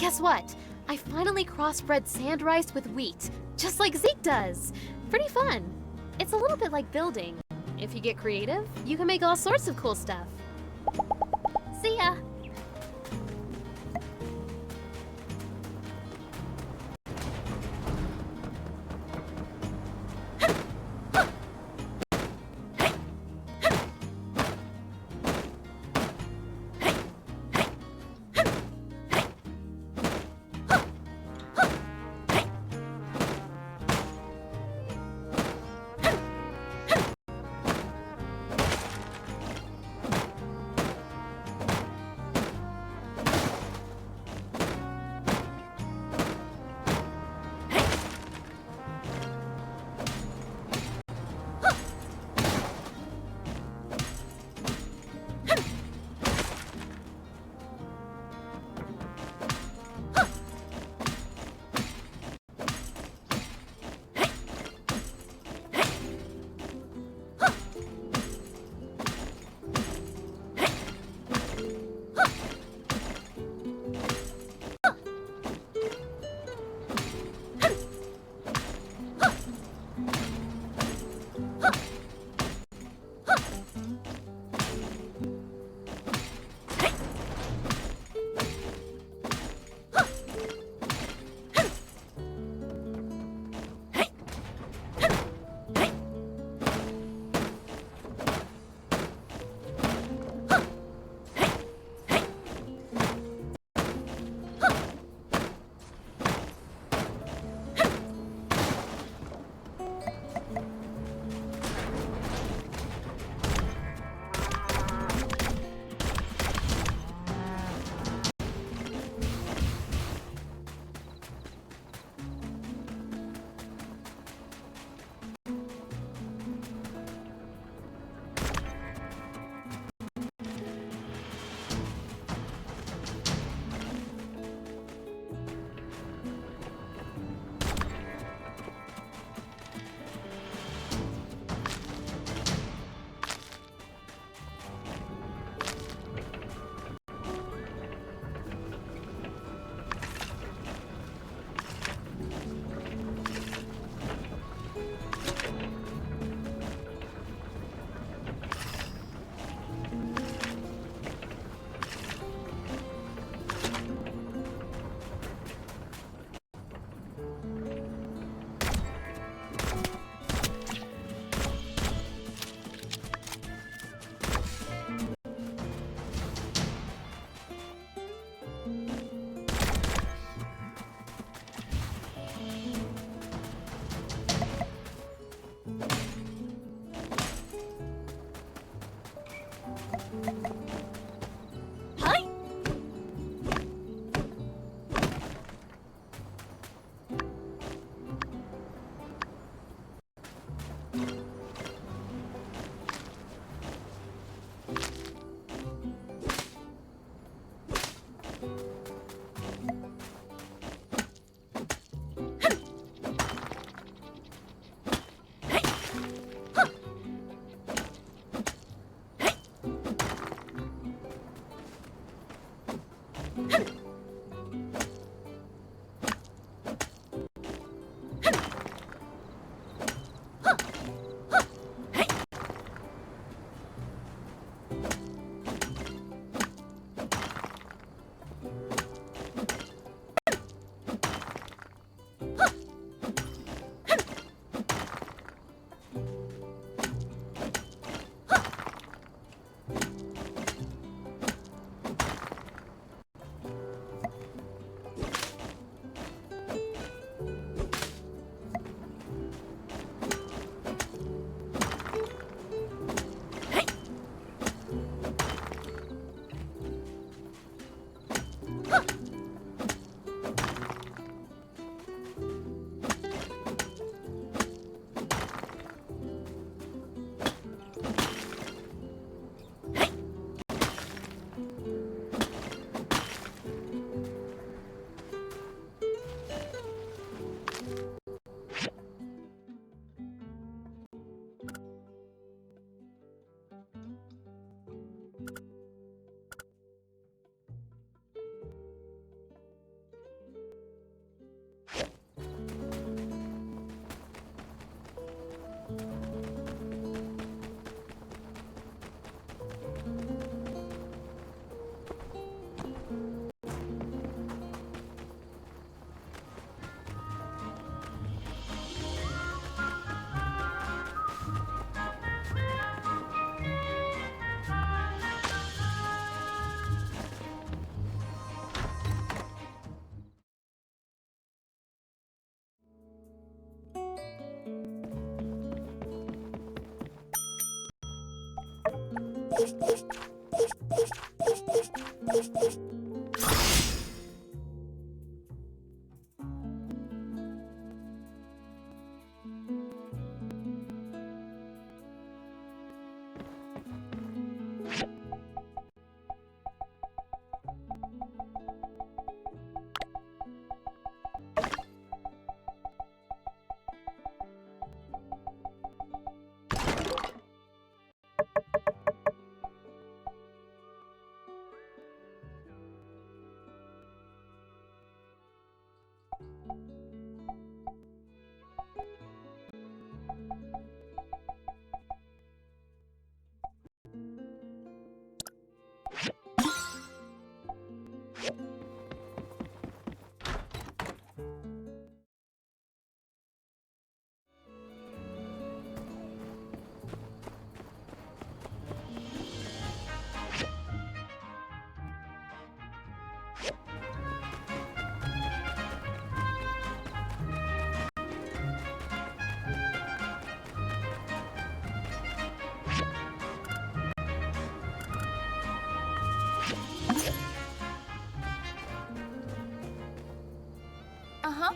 Guess what? I finally crossbred sand rice with wheat, just like Zeke does. Pretty fun. It's a little bit like building. If you get creative, you can make all sorts of cool stuff. See ya! Uh-huh.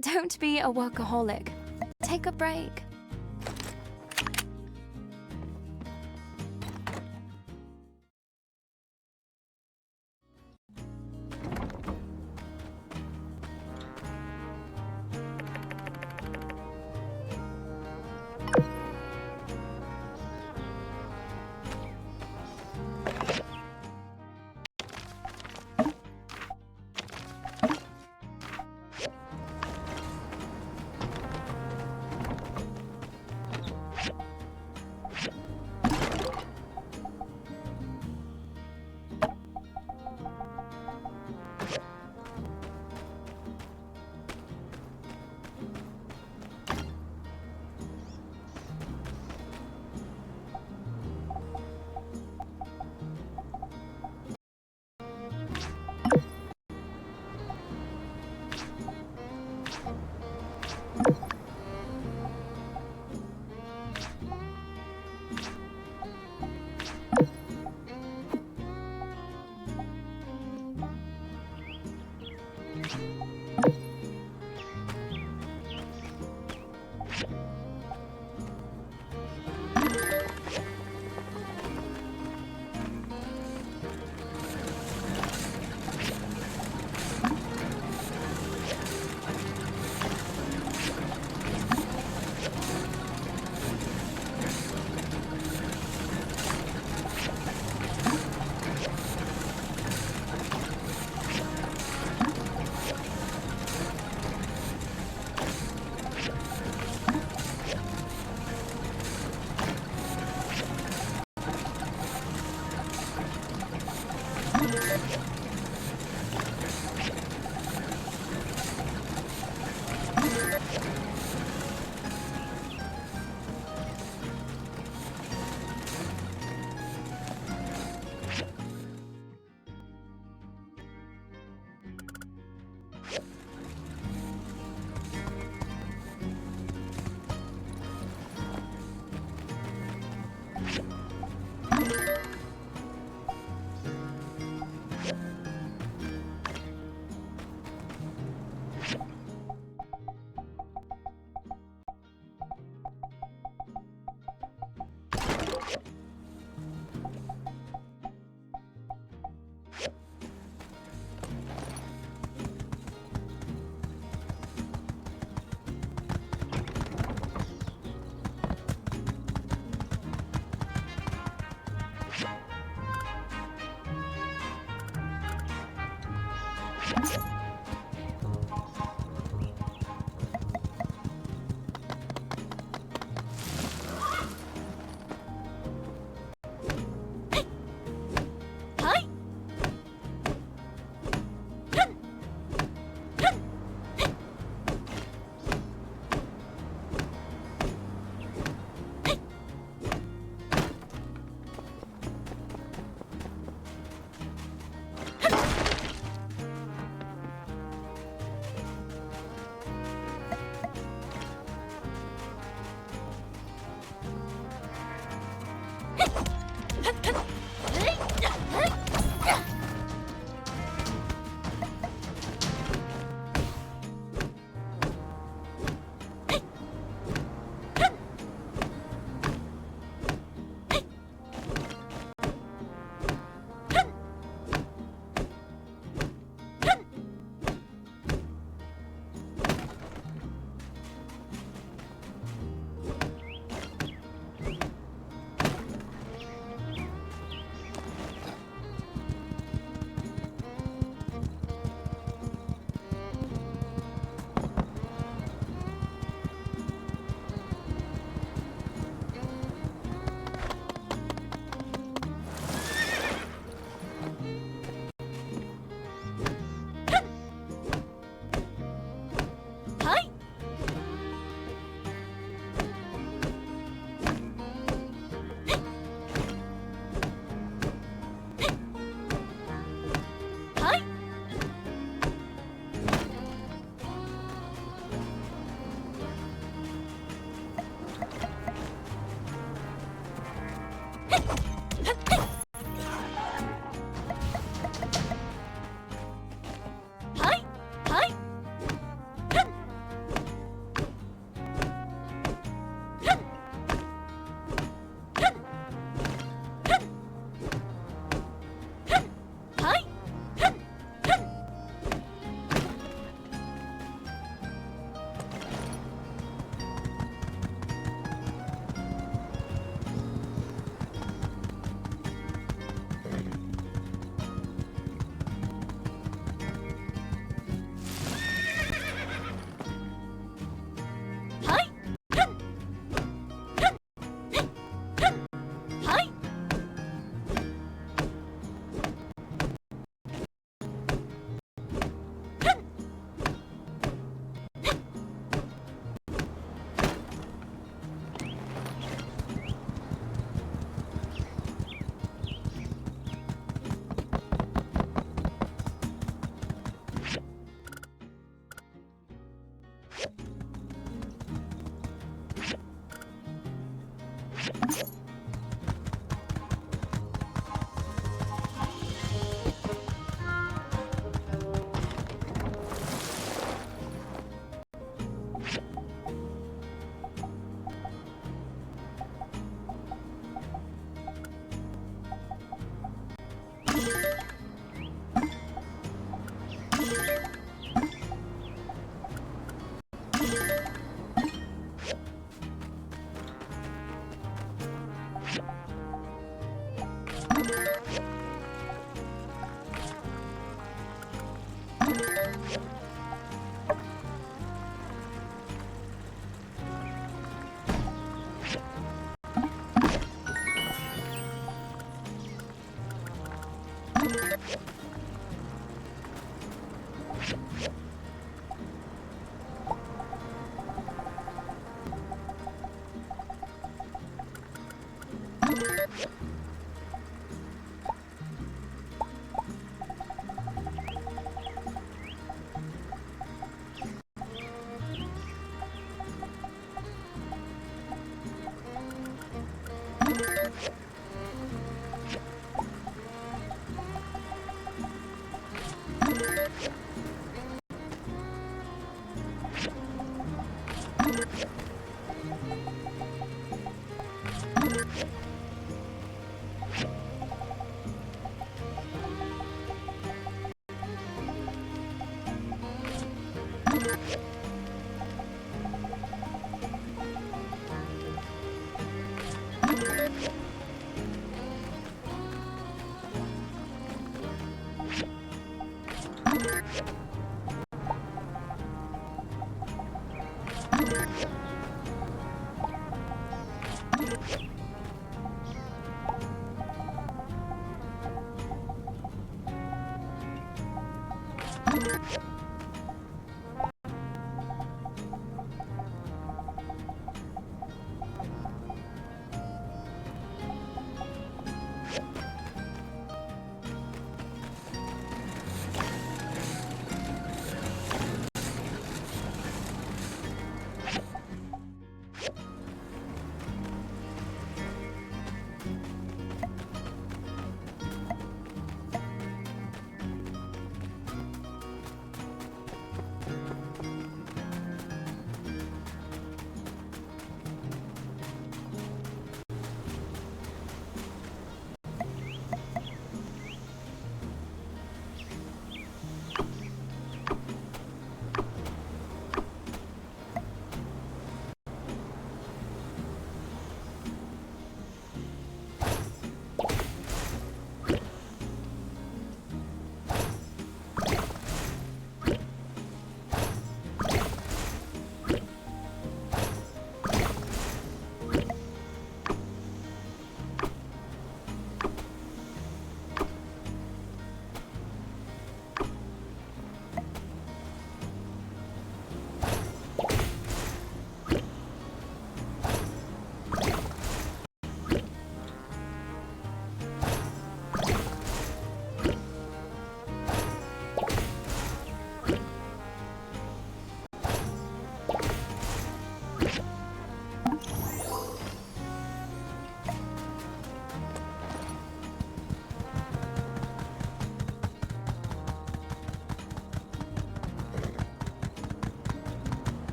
Don't be a workaholic. Take a break.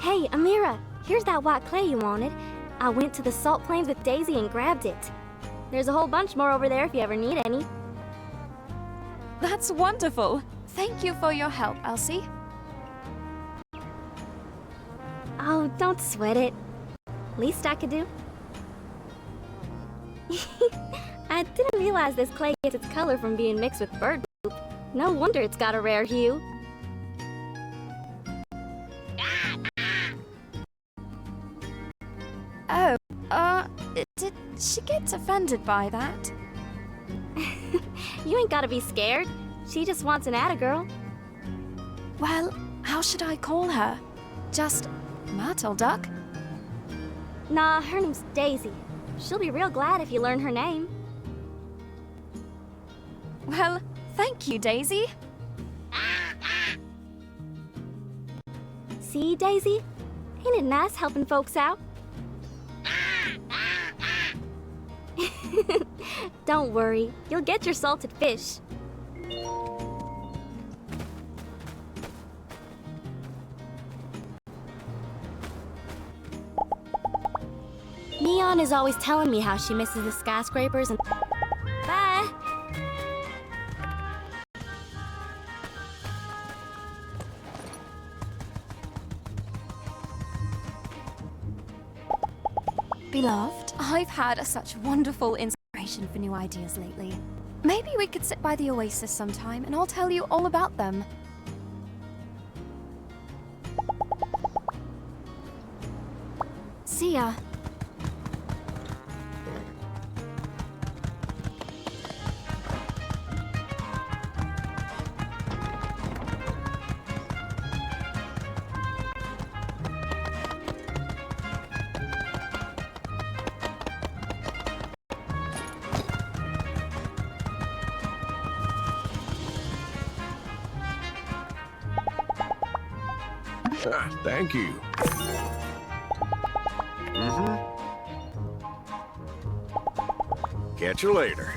Hey, Amira, here's that white clay you wanted. I went to the salt plains with Daisy and grabbed it. There's a whole bunch more over there if you ever need any. That's wonderful. Thank you for your help, Elsie. Oh, don't sweat it. Least I could do. I I didn't realize this clay gets its color from being mixed with bird poop. No wonder it's got a rare hue. Oh, did she get offended by that? You ain't gotta be scared. She just wants an attagirl. Well, how should I call her? Just Myrtle Duck? Nah, her name's Daisy. She'll be real glad if you learn her name. Well, thank you, Daisy. See, Daisy? Ain't it nice helping folks out? Don't worry, you'll get your salted fish. Neon is always telling me how she misses the skyscrapers and... Bye! Beloved, I've had such wonderful inspiration for new ideas lately. Maybe we could sit by the oasis sometime and I'll tell you all about them. See ya. Thank you. Catch you later.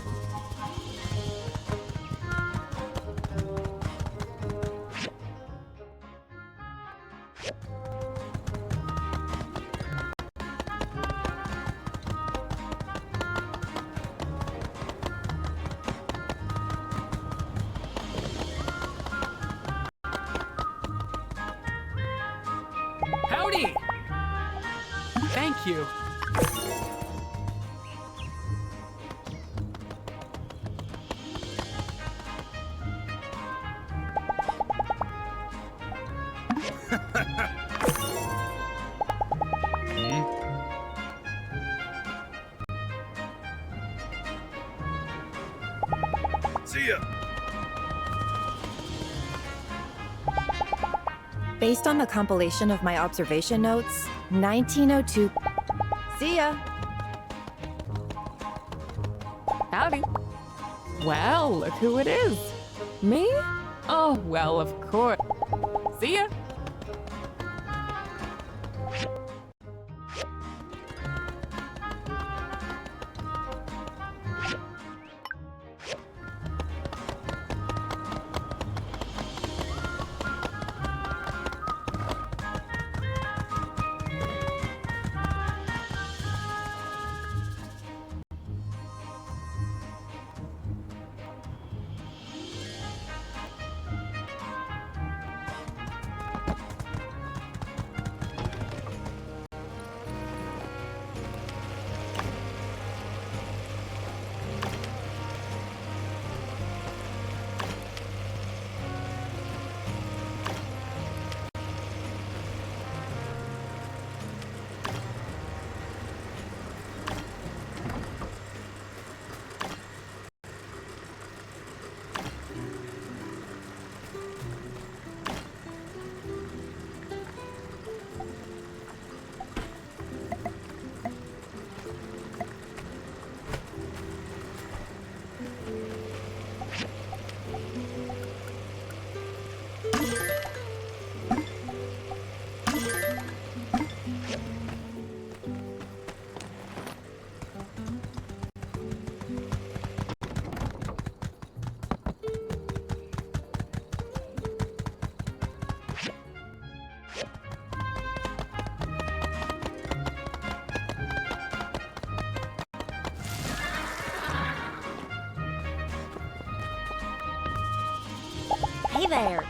Howdy! Thank you. See ya. Based on the compilation of my observation notes, 1902... See ya! Howdy. Well, look who it is. Me? Oh, well, of course. See ya. Hey there.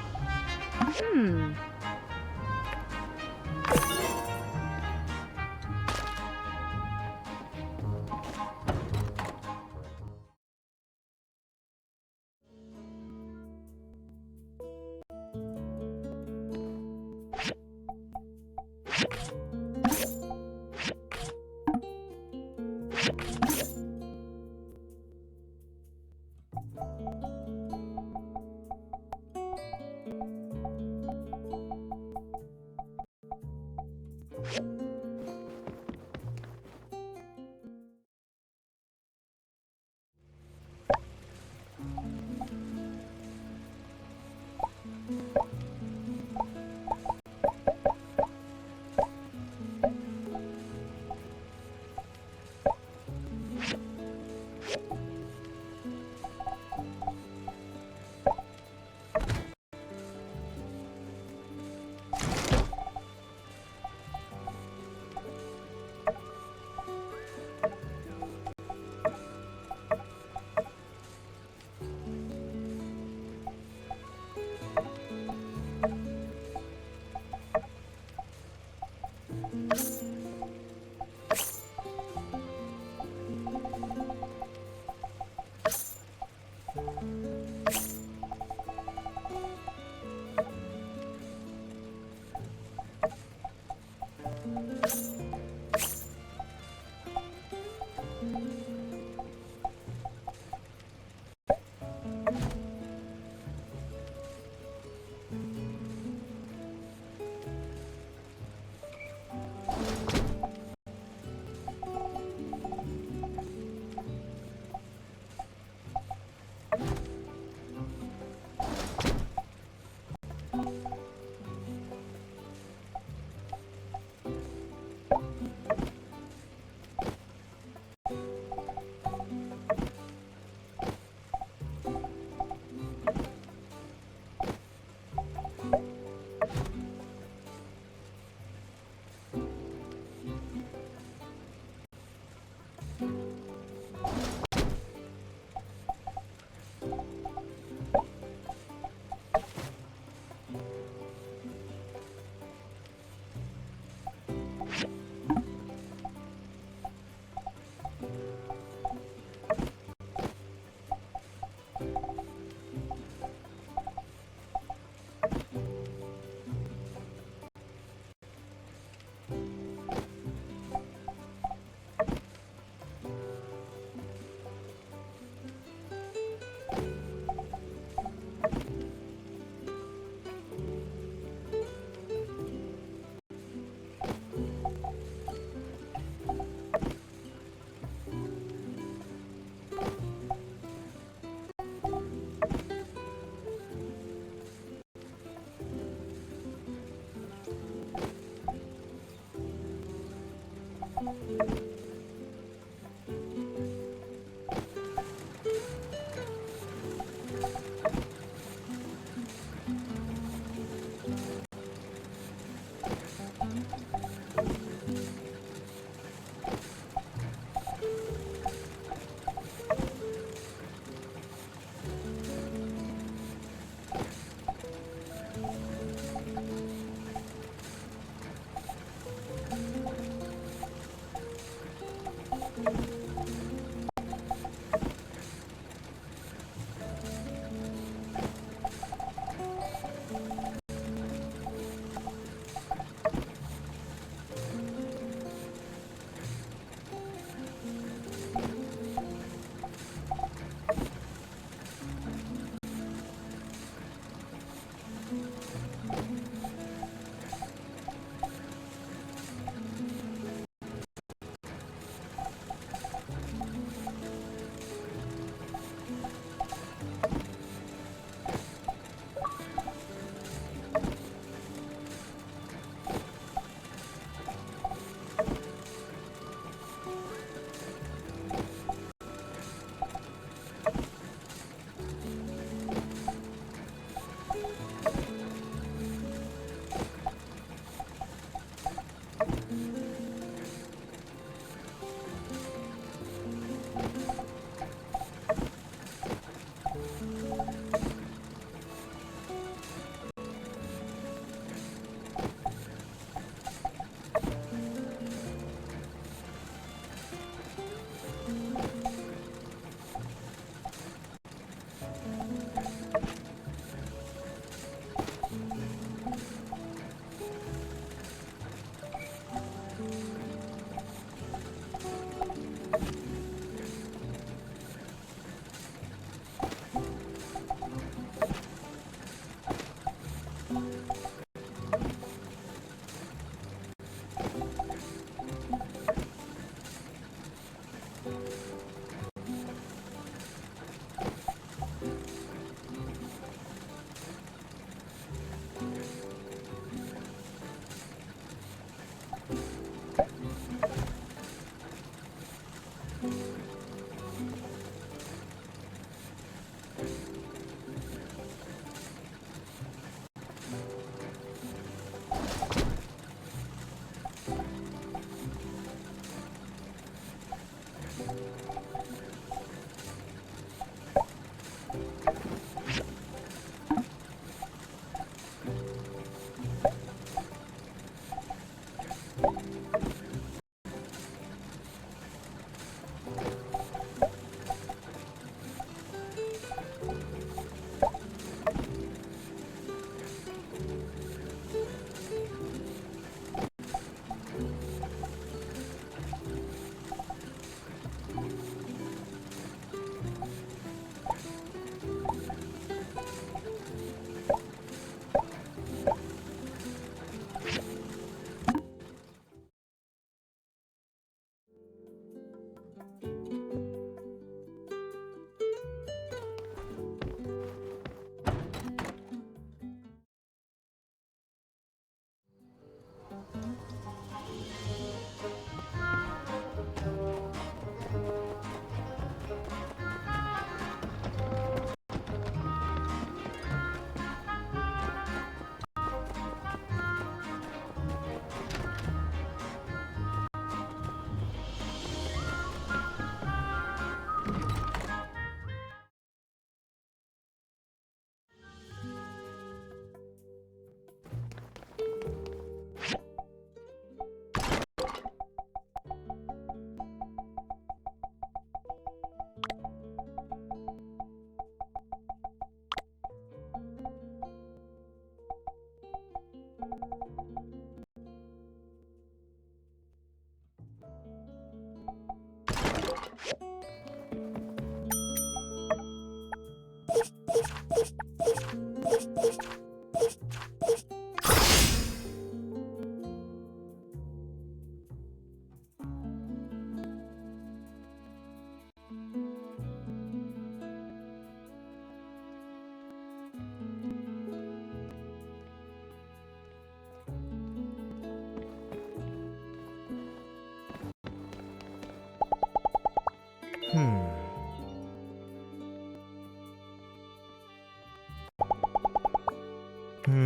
I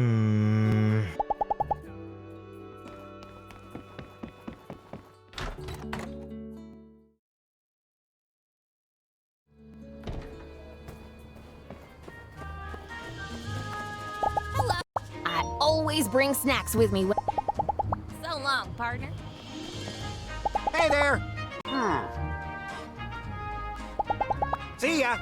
always bring snacks with me. So long, partner. Hey there! See ya!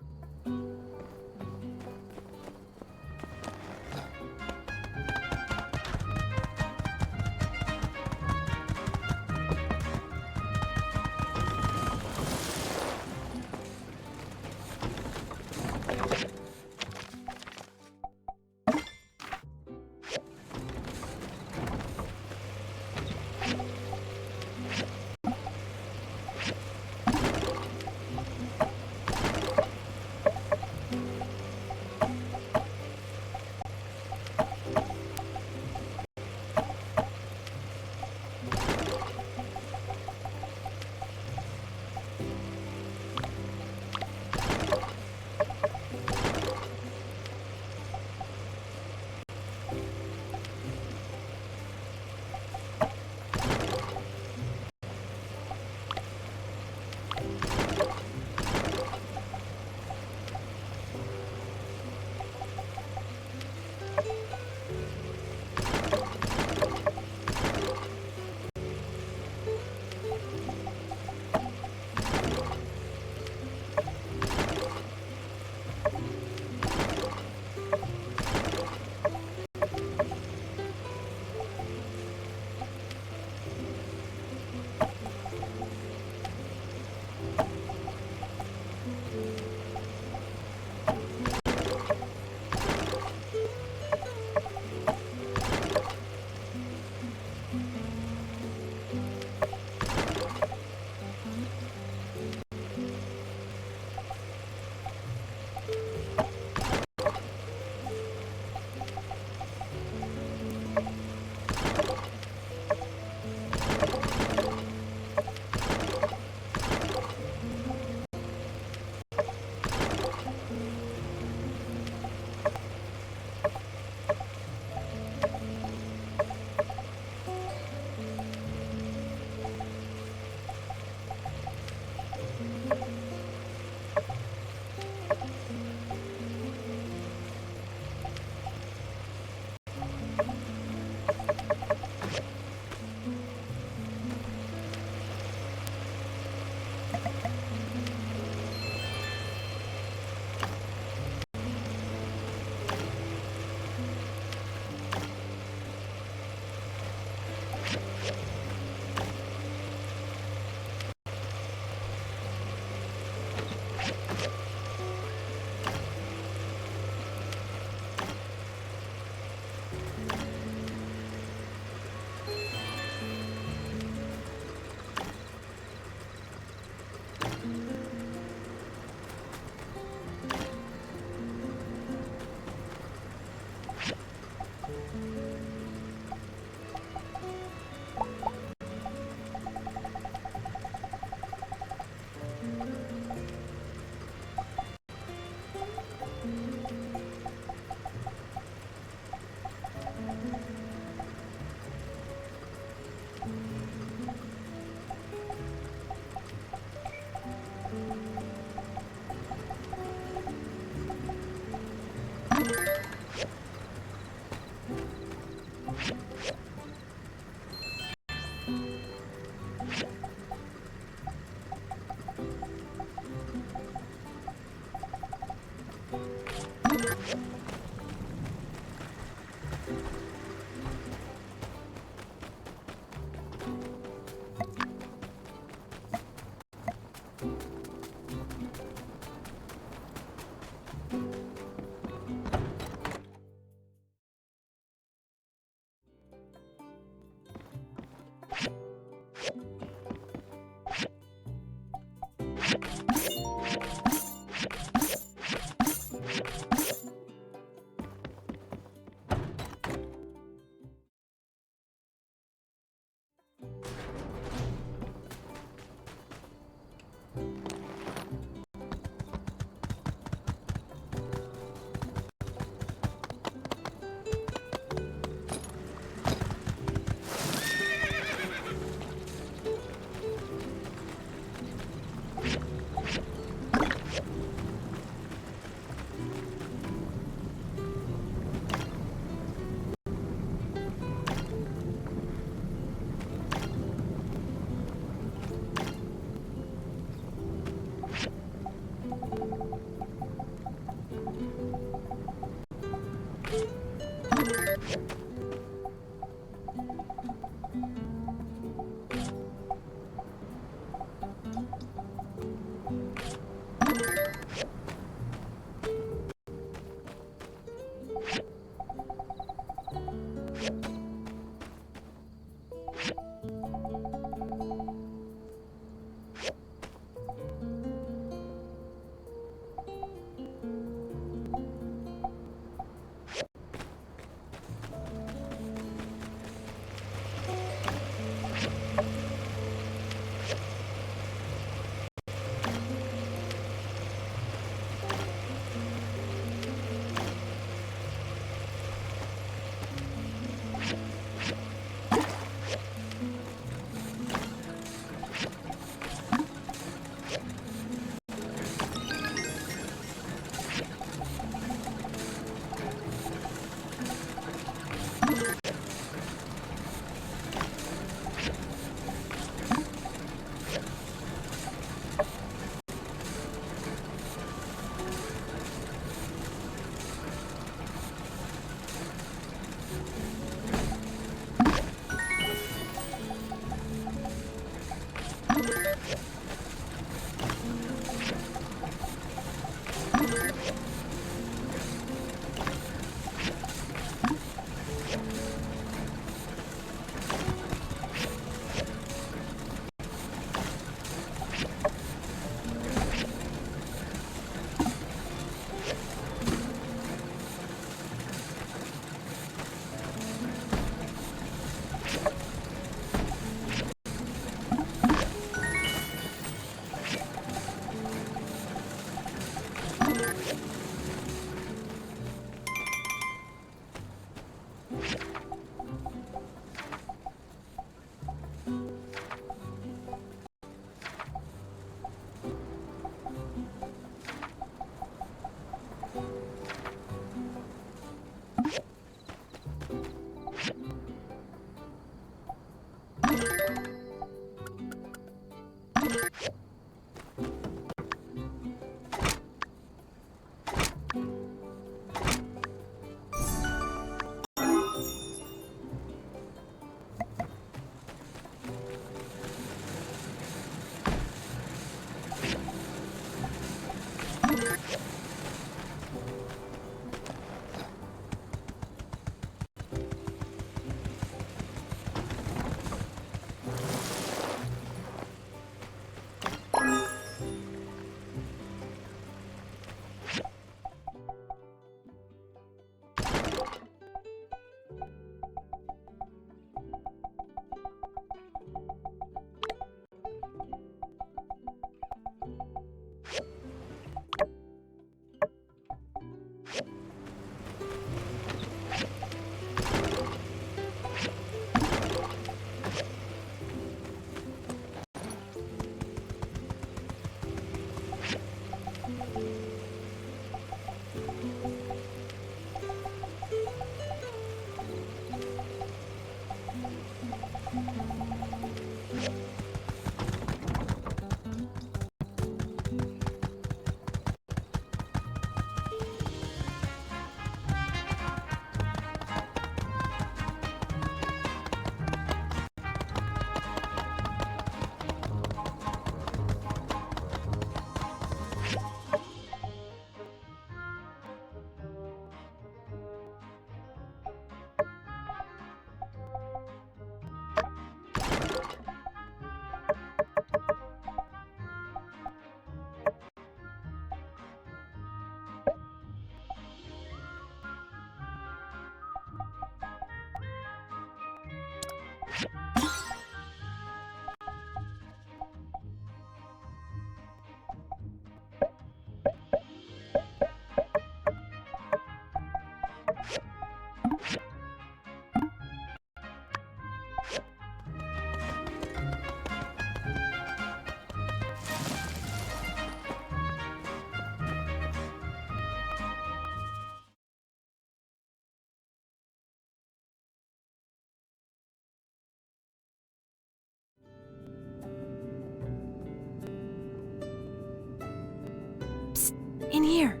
here.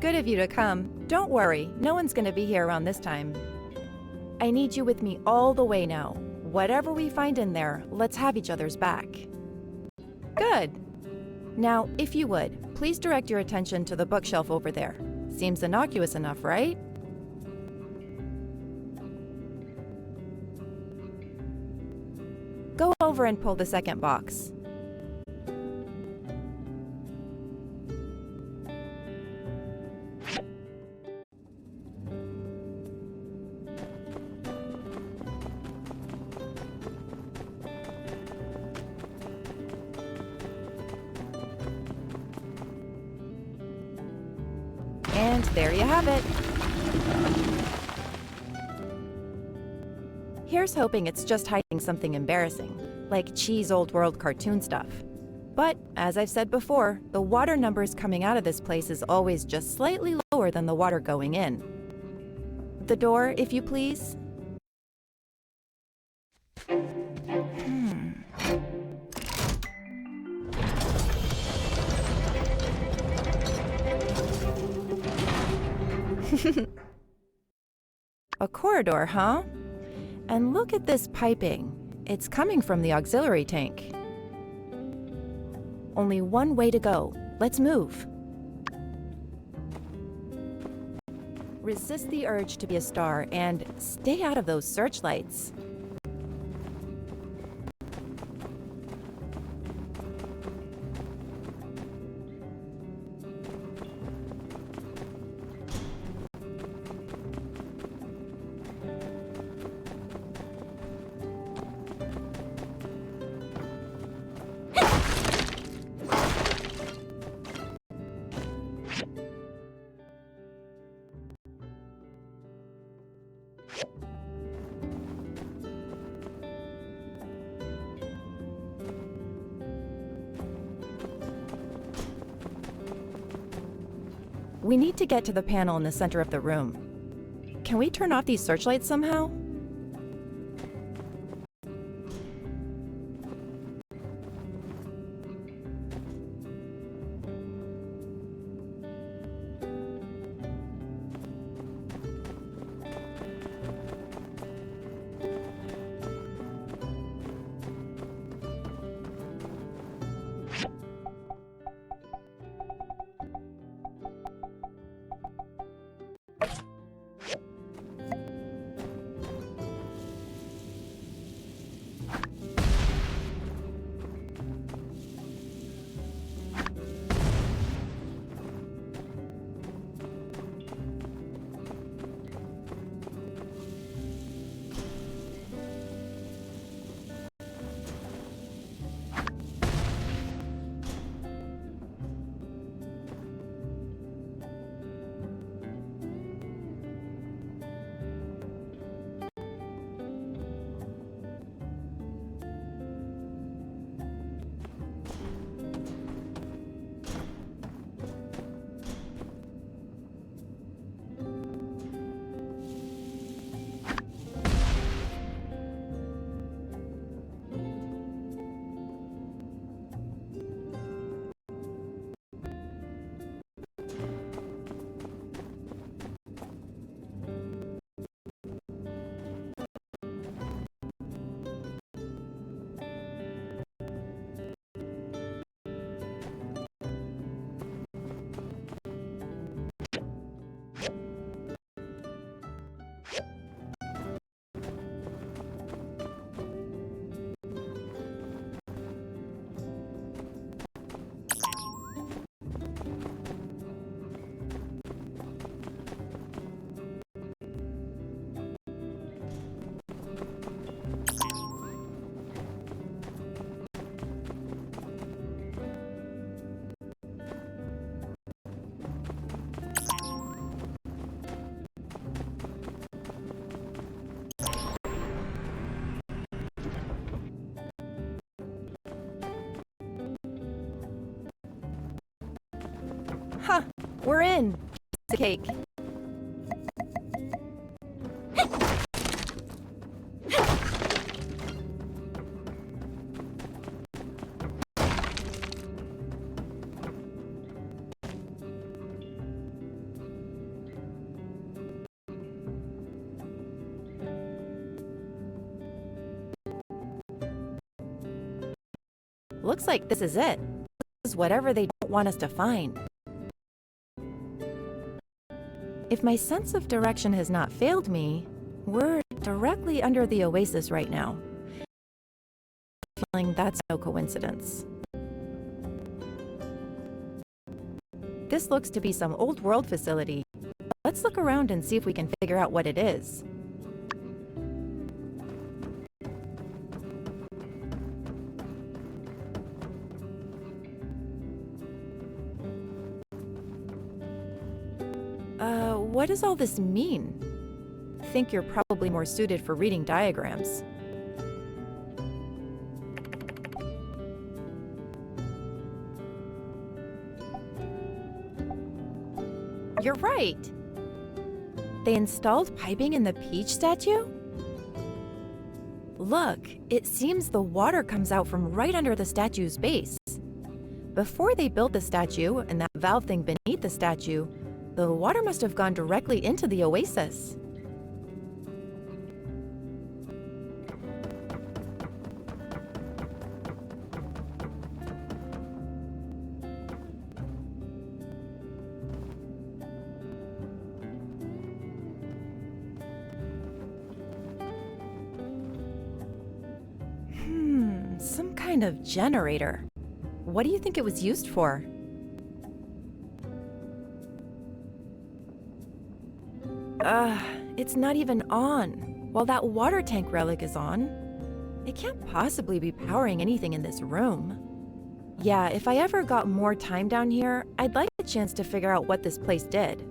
Good of you to come. Don't worry, no one's gonna be here around this time. I need you with me all the way now. Whatever we find in there, let's have each other's back. Good. Now, if you would, please direct your attention to the bookshelf over there. Seems innocuous enough, right? Go over and pull the second box. And there you have it. Here's hoping it's just hiding something embarrassing, like cheese old world cartoon stuff. But, as I've said before, the water numbers coming out of this place is always just slightly lower than the water going in. The door, if you please. A corridor, huh? And look at this piping. It's coming from the auxiliary tank. Only one way to go. Let's move. Resist the urge to be a star and stay out of those searchlights. We need to get to the panel in the center of the room. Can we turn off these searchlights somehow? Huh, we're in. The cake. Looks like this is it. This is whatever they don't want us to find. If my sense of direction has not failed me, we're directly under the oasis right now. Feeling that's no coincidence. This looks to be some old world facility. Let's look around and see if we can figure out what it is. What does all this mean? I think you're probably more suited for reading diagrams. You're right! They installed piping in the Peach statue? Look, it seems the water comes out from right under the statue's base. Before they built the statue and that valve thing beneath the statue, the water must have gone directly into the oasis. Some kind of generator. What do you think it was used for? It's not even on, while that water tank relic is on. It can't possibly be powering anything in this room. Yeah, if I ever got more time down here, I'd like a chance to figure out what this place did.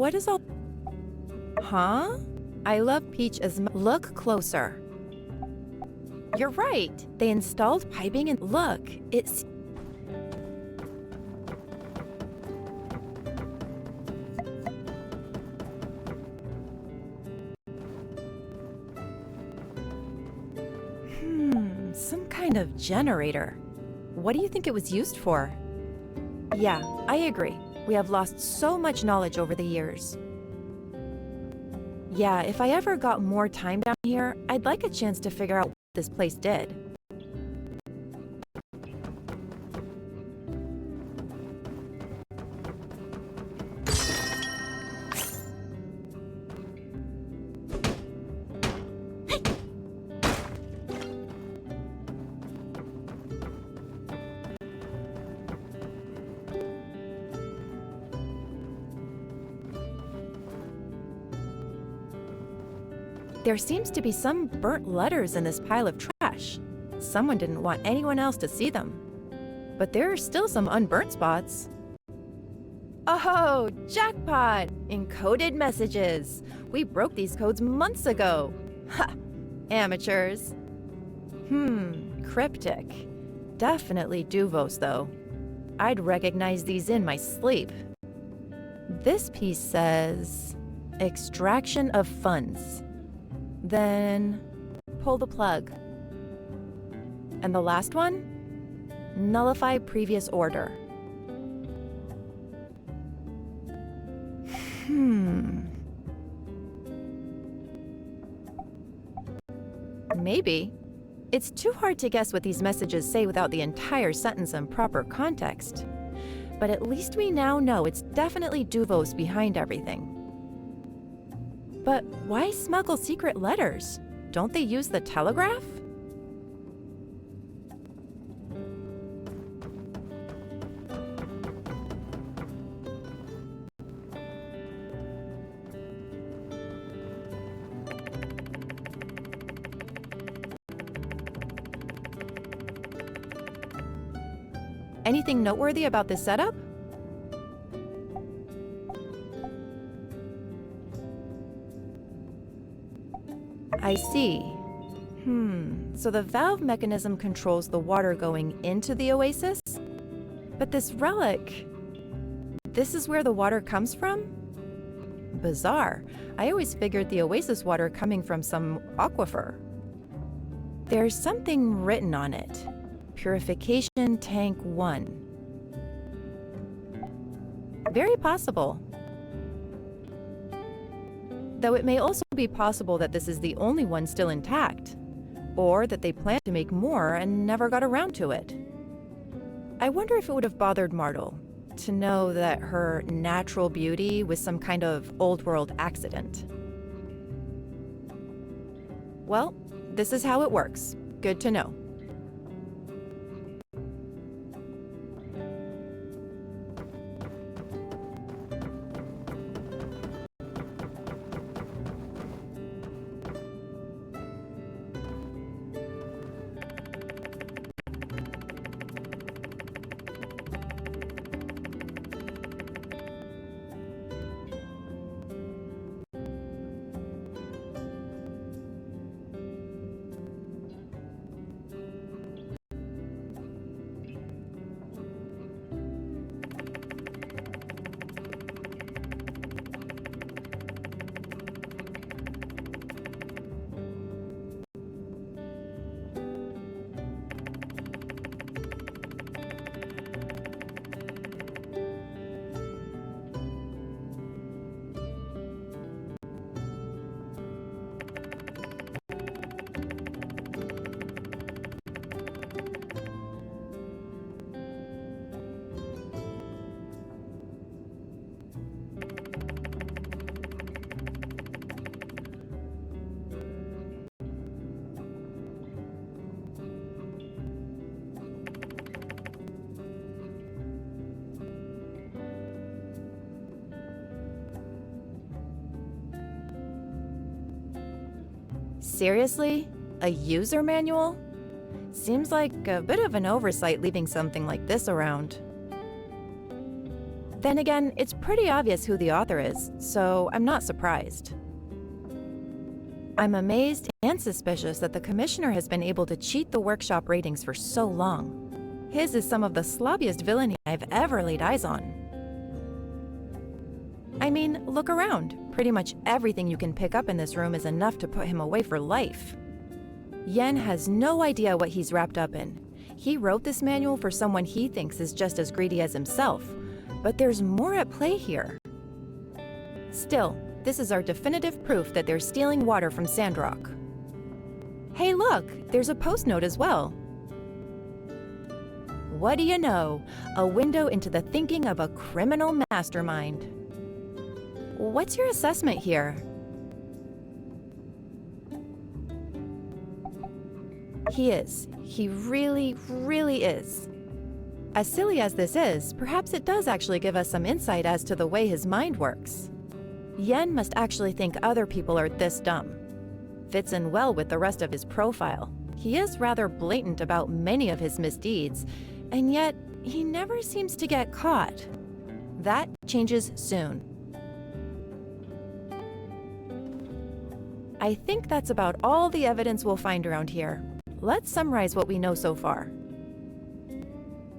What is all... Huh? I love Peach as much. Look closer. You're right. They installed piping and look, it's... Some kind of generator. What do you think it was used for? Yeah, I agree. We have lost so much knowledge over the years. Yeah, if I ever got more time down here, I'd like a chance to figure out what this place did. There seems to be some burnt letters in this pile of trash. Someone didn't want anyone else to see them. But there are still some unburnt spots. Oh, jackpot! Encoded messages! We broke these codes months ago. Ha! Amateurs. Cryptic. Definitely Duvos, though. I'd recognize these in my sleep. This piece says... extraction of funds. Then pull the plug. And the last one? Nullify previous order. Maybe. It's too hard to guess what these messages say without the entire sentence in proper context. But at least we now know it's definitely Duvos behind everything. But why smuggle secret letters? Don't they use the telegraph? Anything noteworthy about this setup? I see. So the valve mechanism controls the water going into the oasis? But this relic, this is where the water comes from? Bizarre. I always figured the oasis water coming from some aquifer. There's something written on it. Purification Tank 1. Very possible. Though it may also be possible that this is the only one still intact, or that they planned to make more and never got around to it. I wonder if it would have bothered Martel to know that her natural beauty was some kind of old-world accident. Well, this is how it works. Good to know. Seriously? A user manual? Seems like a bit of an oversight leaving something like this around. Then again, it's pretty obvious who the author is, so I'm not surprised. I'm amazed and suspicious that the Commissioner has been able to cheat the workshop ratings for so long. His is some of the sloppiest villainy I've ever laid eyes on. I mean, look around. Pretty much everything you can pick up in this room is enough to put him away for life. Yen has no idea what he's wrapped up in. He wrote this manual for someone he thinks is just as greedy as himself, but there's more at play here. Still, this is our definitive proof that they're stealing water from Sandrock. Hey look, there's a post note as well. What do you know? A window into the thinking of a criminal mastermind. What's your assessment here? He is. He really, really is. As silly as this is, perhaps it does actually give us some insight as to the way his mind works. Yen must actually think other people are this dumb. Fits in well with the rest of his profile. He is rather blatant about many of his misdeeds, and yet he never seems to get caught. That changes soon. I think that's about all the evidence we'll find around here. Let's summarize what we know so far.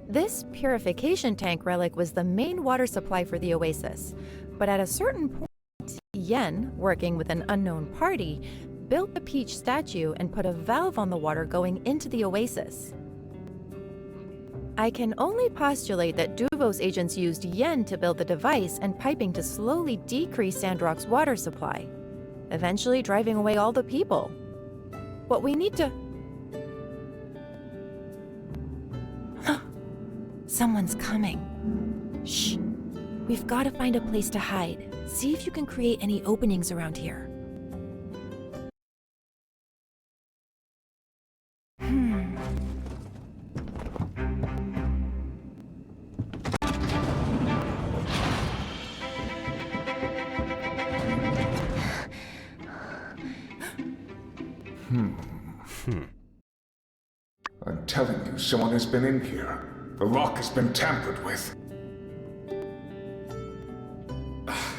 This purification tank relic was the main water supply for the oasis, but at a certain point, Yen, working with an unknown party, built the Peach statue and put a valve on the water going into the oasis. I can only postulate that Duvo's agents used Yen to build the device and piping to slowly decrease Sandrock's water supply, eventually driving away all the people. What we need to... Someone's coming. Shh. We've got to find a place to hide. See if you can create any openings around here. I'm telling you, someone has been in here. The lock has been tampered with.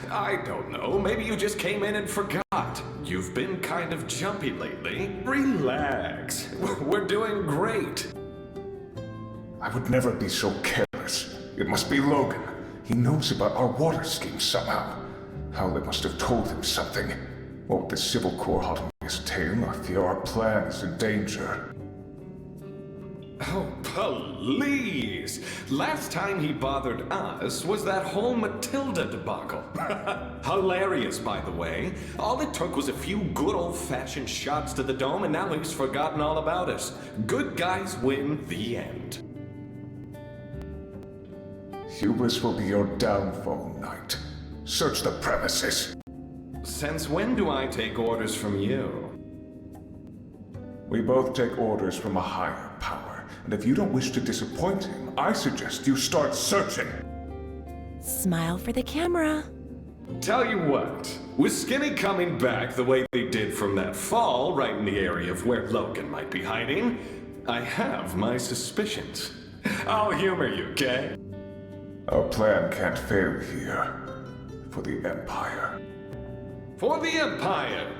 I don't know. Maybe you just came in and forgot. You've been kind of jumpy lately. Relax. We're doing great. I would never be so careless. It must be Logan. He knows about our water scheme somehow. Howlett must have told him something. What with the Civil Corps hot on his tail, I fear our plan is in danger. Oh, please! Last time he bothered us was that whole Matilda debacle. Hilarious, by the way. All it took was a few good old-fashioned shots to the dome, and now he's forgotten all about us. Good guys win, the end. Hubris will be your downfall, Knight. Search the premises. Since when do I take orders from you? We both take orders from a higher power, and if you don't wish to disappoint him, I suggest you start searching. Smile for the camera. Tell you what, with Skinny coming back the way they did from that fall, right in the area of where Logan might be hiding, I have my suspicions. I'll humor you, okay? Our plan can't fail here. For the Empire. For the Empire!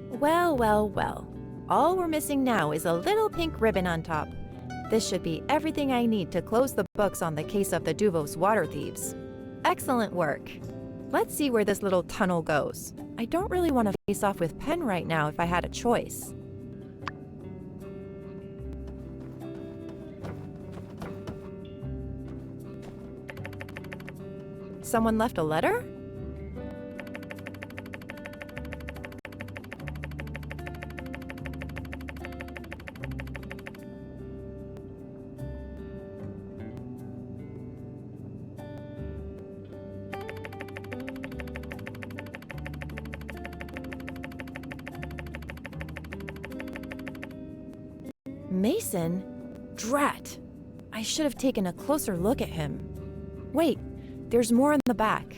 Well, well, well. All we're missing now is a little pink ribbon on top. This should be everything I need to close the books on the case of the Duvos water thieves. Excellent work. Let's see where this little tunnel goes. I don't really want to face off with Penn right now if I had a choice. Someone left a letter? Mason? Drat! I should have taken a closer look at him. Wait, there's more in the back.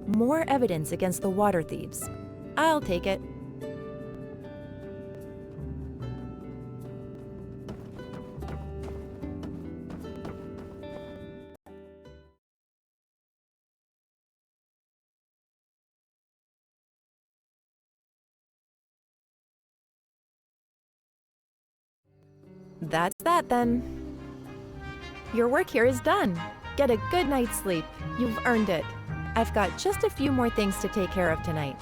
More evidence against the water thieves. I'll take it. That's that then. Your work here is done. Get a good night's sleep. You've earned it. I've got just a few more things to take care of tonight.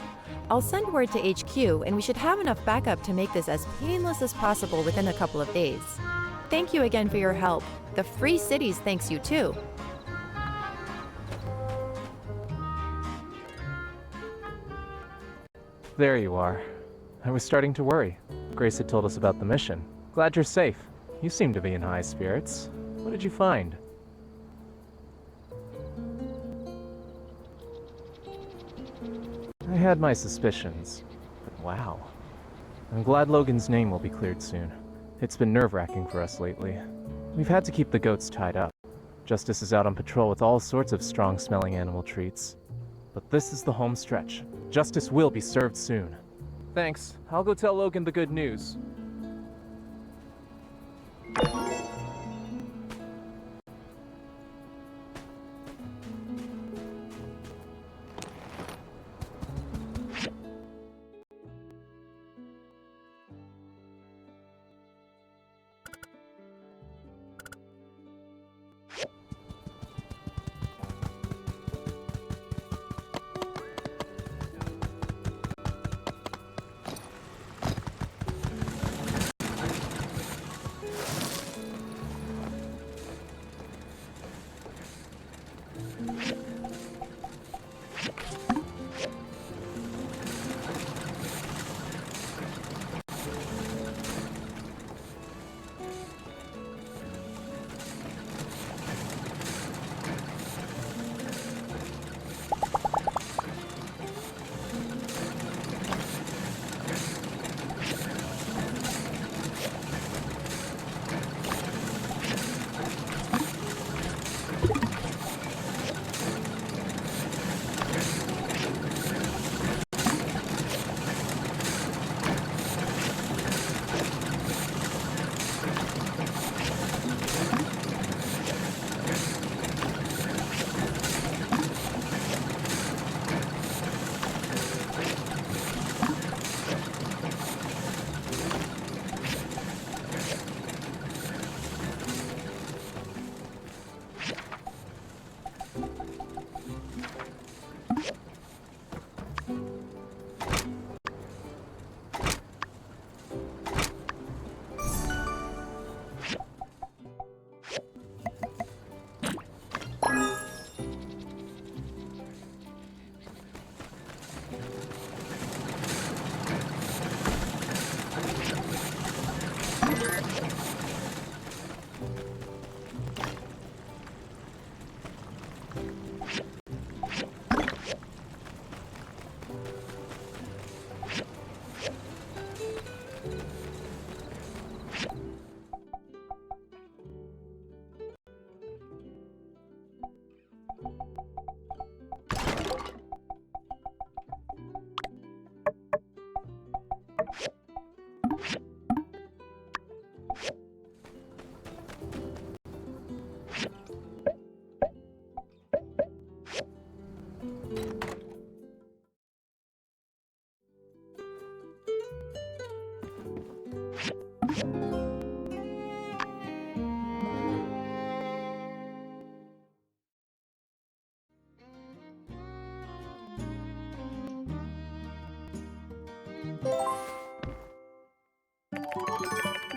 I'll send word to HQ, and we should have enough backup to make this as painless as possible within a couple of days. Thank you again for your help. The Free Cities thanks you too. There you are. I was starting to worry. Grace had told us about the mission. Glad you're safe. You seem to be in high spirits. What did you find? I had my suspicions, but wow. I'm glad Logan's name will be cleared soon. It's been nerve-wracking for us lately. We've had to keep the goats tied up. Justice is out on patrol with all sorts of strong-smelling animal treats. But this is the home stretch. Justice will be served soon. Thanks. I'll go tell Logan the good news.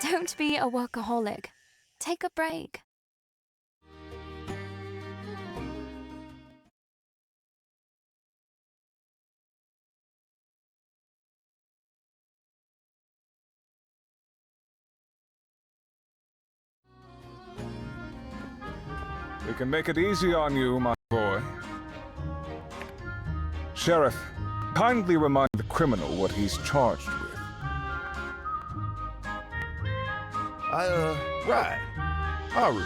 Don't be a workaholic. Take a break. We can make it easy on you, my boy. Sheriff, kindly remind the criminal what he's charged with. Right. Haru,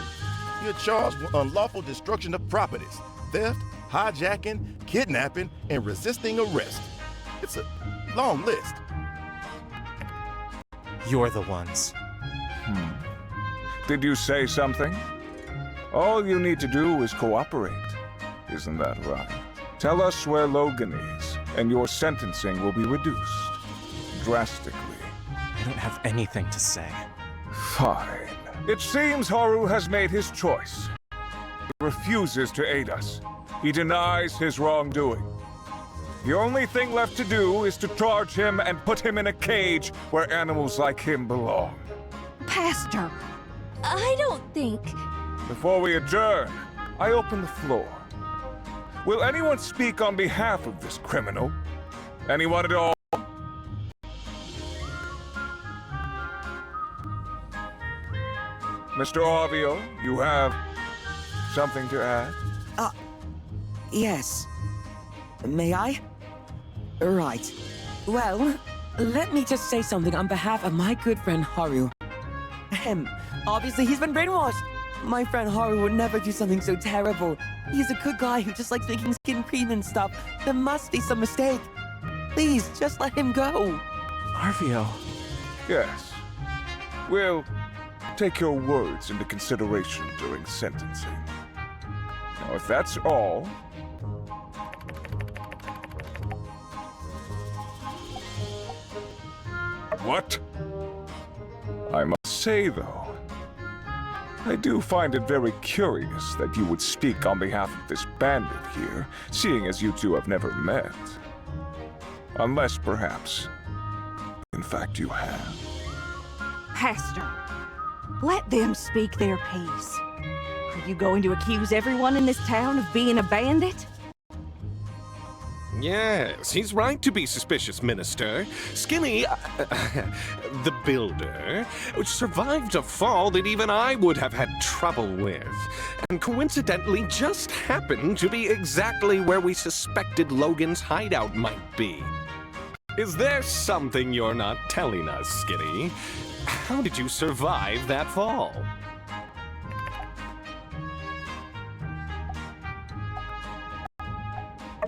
you're charged with unlawful destruction of properties, theft, hijacking, kidnapping, and resisting arrest. It's a long list. You're the ones. Did you say something? All you need to do is cooperate. Isn't that right? Tell us where Logan is, and your sentencing will be reduced. Drastically. I don't have anything to say. Fine. It seems Haru has made his choice. He refuses to aid us. He denies his wrongdoing. The only thing left to do is to charge him and put him in a cage where animals like him belong. Pastor, I don't think... Before we adjourn, I open the floor. Will anyone speak on behalf of this criminal? Anyone at all? Mr. Orvio, you have something to add? Yes. May I? Right. Well, let me just say something on behalf of my good friend Haru. Obviously he's been brainwashed. My friend Haru would never do something so terrible. He's a good guy who just likes making skin cream and stuff. There must be some mistake. Please, just let him go. Orvio. Yes. We'll take your words into consideration during sentencing. Now, if that's all... What? I must say, though, I do find it very curious that you would speak on behalf of this bandit here, seeing as you two have never met. Unless, perhaps, in fact you have. Pastor, let them speak their piece. Are you going to accuse everyone in this town of being a bandit? Yes, he's right to be suspicious, Minister. Skinny, the builder, survived a fall that even I would have had trouble with, and coincidentally just happened to be exactly where we suspected Logan's hideout might be. Is there something you're not telling us, Skinny? How did you survive that fall?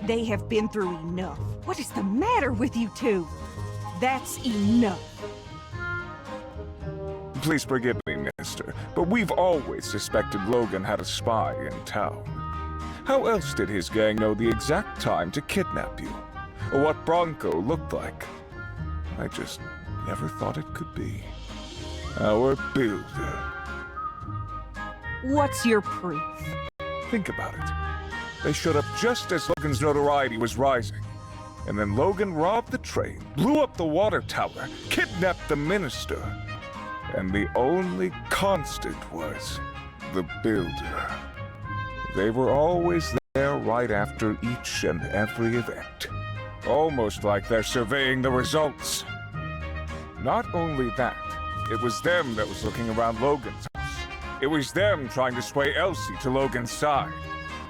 They have been through enough. What is the matter with you two? That's enough. Please forgive me, Minister, but we've always suspected Logan had a spy in town. How else did his gang know the exact time to kidnap you? Or what Bronco looked like? I just never thought it could be. Our builder. What's your proof? Think about it. They showed up just as Logan's notoriety was rising. And then Logan robbed the train, blew up the water tower, kidnapped the minister. And the only constant was the builder. They were always there right after each and every event. Almost like they're surveying the results. Not only that, it was them that was looking around Logan's house. It was them trying to sway Elsie to Logan's side.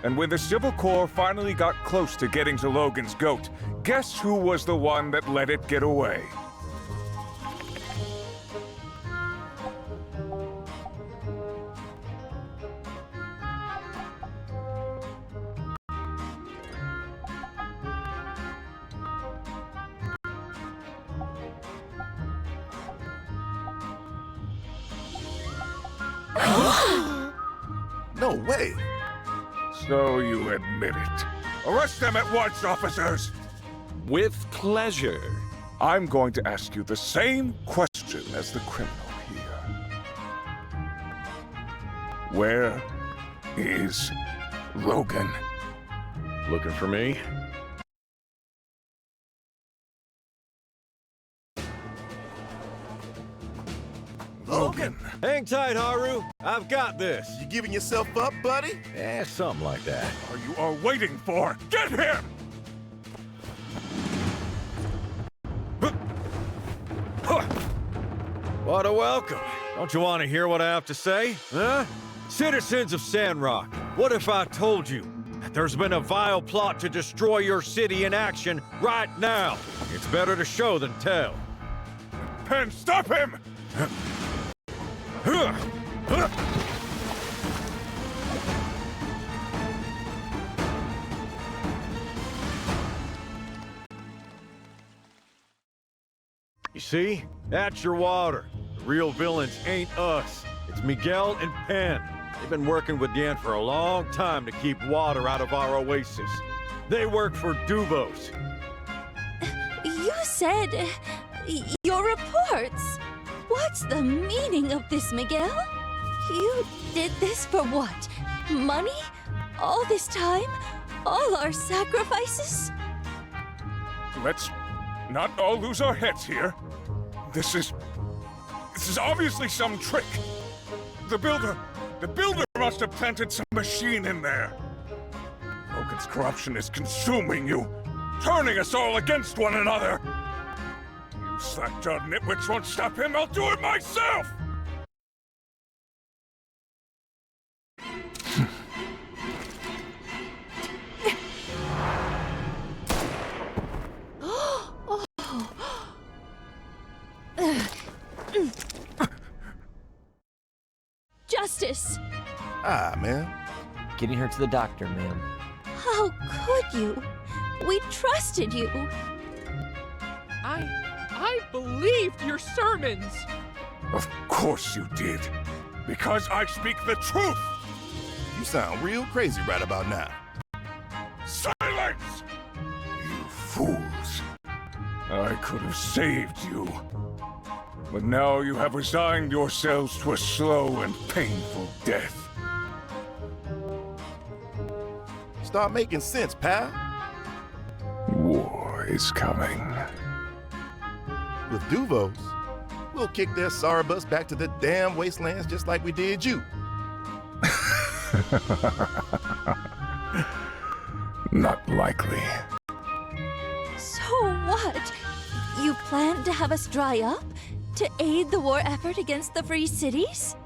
And when the Civil Corps finally got close to getting to Logan's goat, guess who was the one that let it get away? No way. So you admit it. Arrest them at once, officers! With pleasure. I'm going to ask you the same question as the criminal here. Where is Logan? Looking for me? Logan! Hang tight, Haru. I've got this. You giving yourself up, buddy? Something like that. Are you all waiting for? Get him! What a welcome. Don't you want to hear what I have to say? Huh? Citizens of Sandrock, what if I told you that there's been a vile plot to destroy your city in action right now? It's better to show than tell. Pen, stop him! You see? That's your water. The real villains ain't us. It's Miguel and Penn. They've been working with Dan for a long time to keep water out of our oasis. They work for Duvos. You said... your reports. What's the meaning of this, Miguel? You did this for what? Money? All this time? All our sacrifices? Let's not all lose our heads here. This is obviously some trick. The builder must have planted some machine in there. Logan's corruption is consuming you, turning us all against one another. You slack-jawed nitwits won't stop him. I'll do it myself! Justice! Ah, man. Getting her to the doctor, ma'am. How could you? We trusted you. I believed your sermons! Of course you did. Because I speak the truth! You sound real crazy right about now. Silence! You fools. I could have saved you. But now you have resigned yourselves to a slow and painful death. Start making sense, pal. War is coming. With Duvos, we'll kick their sorry butts back to the damn wastelands just like we did you. Not likely. So what? You plan to have us dry up? To aid the war effort against the Free Cities?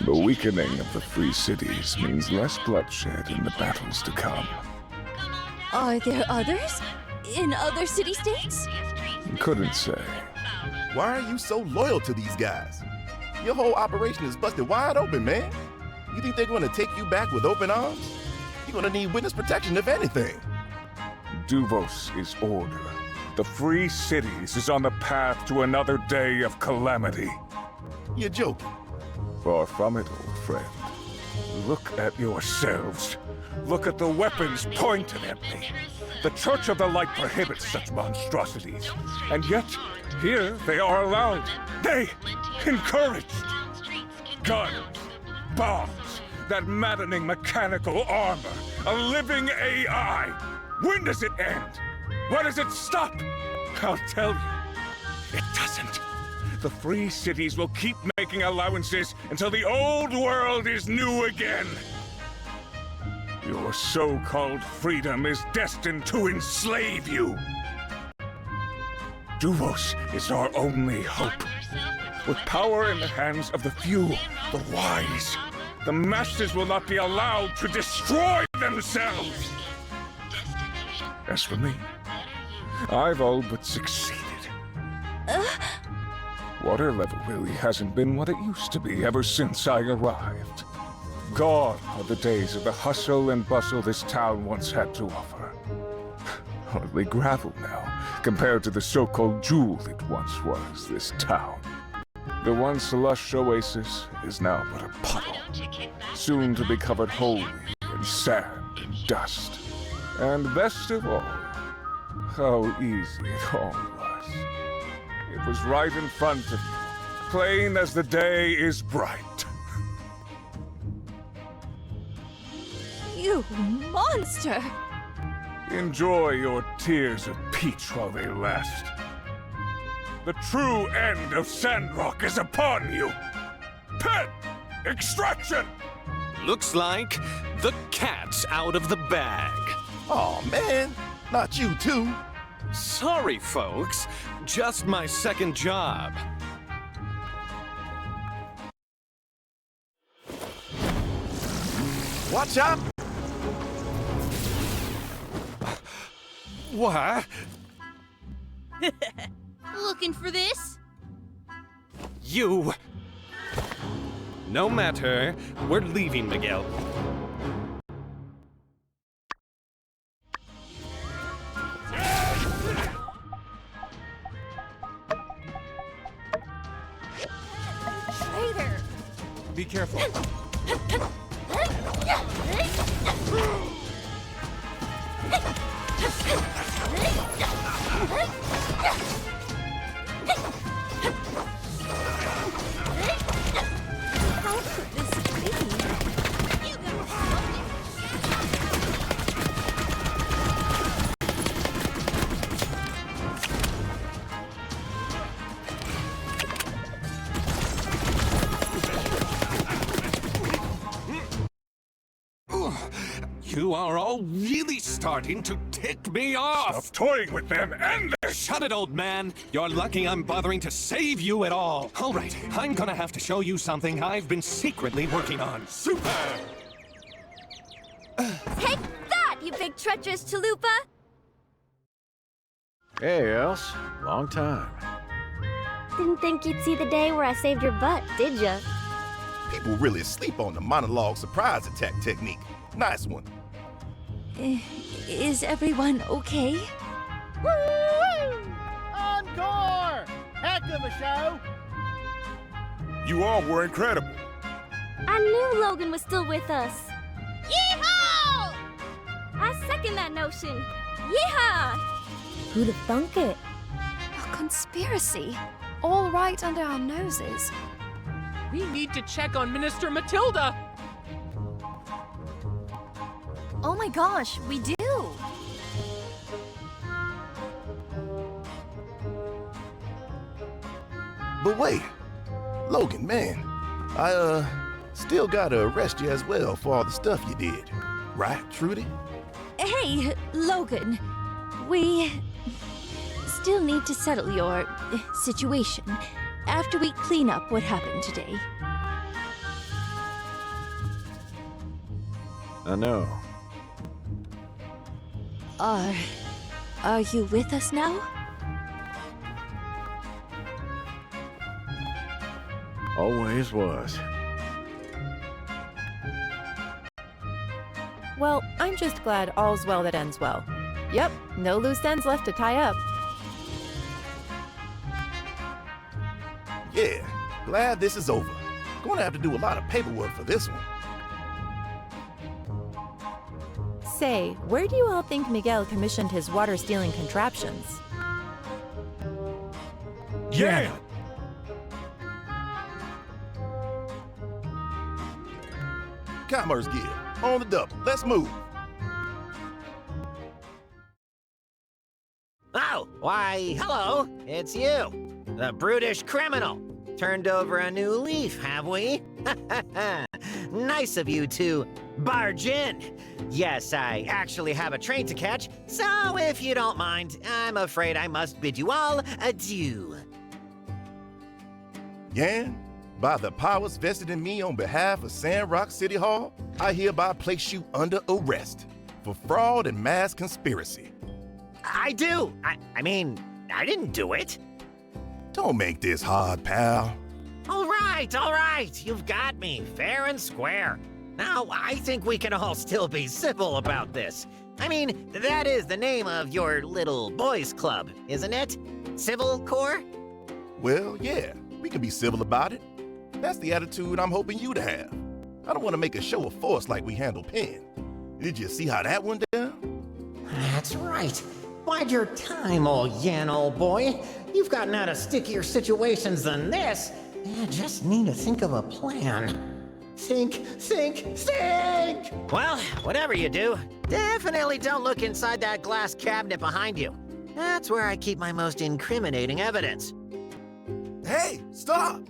The weakening of the Free Cities means less bloodshed in the battles to come. Are there others? In other city-states? Couldn't say. Why are you so loyal to these guys? Your whole operation is busted wide open, man. You think they're going to take you back with open arms? You're going to need witness protection, if anything. Duvos is order. The Free Cities is on the path to another day of calamity. You're joking. Far from it, old friend. Look at yourselves. Look at the weapons pointed at me. The Church of the Light prohibits such monstrosities. And yet, here they are allowed. They encouraged. Guns, bombs, that maddening mechanical armor, a living AI. When does it end? When does it stop? I'll tell you, it doesn't. The Free Cities will keep making allowances until the old world is new again. Your so-called freedom is destined to enslave you. Duvos is our only hope. With power in the hands of the few, the wise, the masses will not be allowed to destroy themselves. As for me, I've all but succeeded. Water level really hasn't been what it used to be ever since I arrived. Gone are the days of the hustle and bustle this town once had to offer. Hardly gravel now, compared to the so-called jewel it once was, this town. The once lush oasis is now but a puddle, soon to be covered wholly in sand and dust. And best of all, how easy it all was. It was right in front of you, plain as the day is bright. You monster! Enjoy your tears of peach while they last. The true end of Sandrock is upon you! Pen! Extraction! Looks like the cat's out of the bag. Oh man, not you too. Sorry, folks. Just my second job. Watch out! What? Looking for this? You... No matter. We're leaving, Miguel. Traitor! Be careful. How could this be? You You are all really starting to tick me off! Stop toying with them and Shut it, old man! You're lucky I'm bothering to save you at all! Alright, I'm gonna have to show you something I've been secretly working on. Super! Take that, you big treacherous chalupa! Hey, Els. Long time. Didn't think you'd see the day where I saved your butt, did ya? People really sleep on the monologue surprise attack technique. Nice one. Is everyone okay? Woo! Encore! Heck of a show! You all were incredible. I knew Logan was still with us. Yeehaw! I second that notion. Yeehaw! Who'd have thunk it? A conspiracy. All right under our noses. We need to check on Minister Matilda. Oh my gosh, we do! But wait, Logan, man, I, still gotta arrest you as well for all the stuff you did. Right, Trudy? Hey, Logan. We still need to settle your situation after we clean up what happened today. I know. Are you with us now? Always was. Well, I'm just glad all's well that ends well. Yep, no loose ends left to tie up. Yeah, glad this is over. Gonna have to do a lot of paperwork for this one. Say, where do you all think Miguel commissioned his water-stealing contraptions? Yeah! Commerce Guild, on the double. Let's move. Oh, why, hello, it's you, the brutish criminal. Turned over a new leaf, have we? Nice of you to barge in. Yes, I actually have a train to catch, so if you don't mind, I'm afraid I must bid you all adieu. Yan, by the powers vested in me on behalf of Sandrock City Hall, I hereby place you under arrest for fraud and mass conspiracy. I do. I mean, I didn't do it. Don't make this hard, pal. All right. You've got me, fair and square. Now, I think we can all still be civil about this. I mean, that is the name of your little boys' club, isn't it? Civil Corps? Well, yeah, we can be civil about it. That's the attitude I'm hoping you to have. I don't want to make a show of force like we handle Penn. Did you see how that went down? That's right. Bide your time, old Yan, old boy. You've gotten out of stickier situations than this. You just need to think of a plan. Think! Well, whatever you do, definitely don't look inside that glass cabinet behind you. That's where I keep my most incriminating evidence. Hey, stop!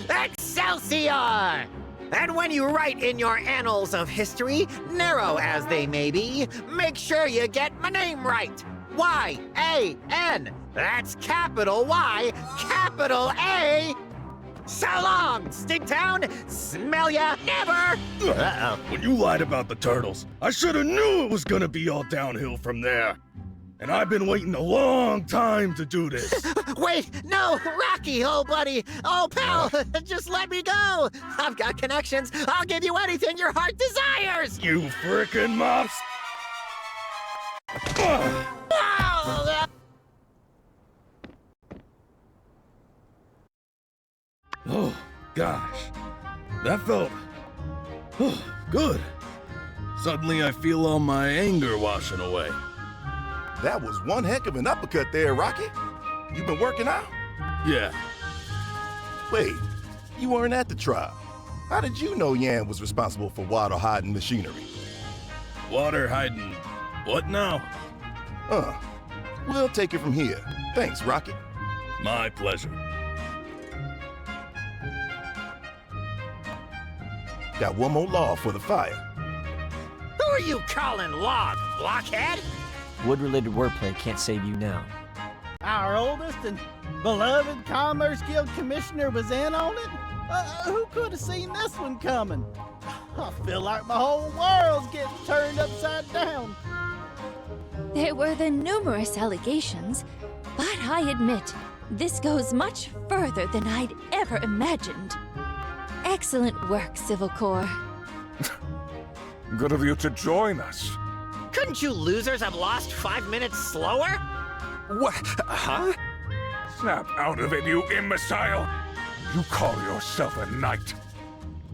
Excelsior! And when you write in your annals of history, narrow as they may be, make sure you get my name right. Y-A-N. That's capital Y, capital A. So long, Stinktown! Smell ya never! Uh-oh. When you lied about the turtles, I shoulda knew it was gonna be all downhill from there. And I've been waiting a long time to do this. Wait, no, Rocky, old buddy, old pal, just let me go. I've got connections. I'll give you anything your heart desires. You frickin' mops! Oh, gosh. That felt good. Suddenly I feel all my anger washing away. That was one heck of an uppercut there, Rocky. You been working out? Yeah. Wait, you weren't at the trial. How did you know Yan was responsible for water hiding machinery? Water hiding what now? We'll take it from here. Thanks, Rocky. My pleasure. Got one more law for the fire. Who are you calling log, blockhead? Wood-related wordplay can't save you now. Our oldest and beloved Commerce Guild Commissioner was in on it? Who could have seen this one coming? I feel like my whole world's getting turned upside down. There were the numerous allegations, but I admit, this goes much further than I'd ever imagined. Excellent work, Civil Corps. Good of you to join us. Couldn't you losers have lost 5 minutes slower? What? Huh? Snap out of it, you imbecile! You call yourself a knight?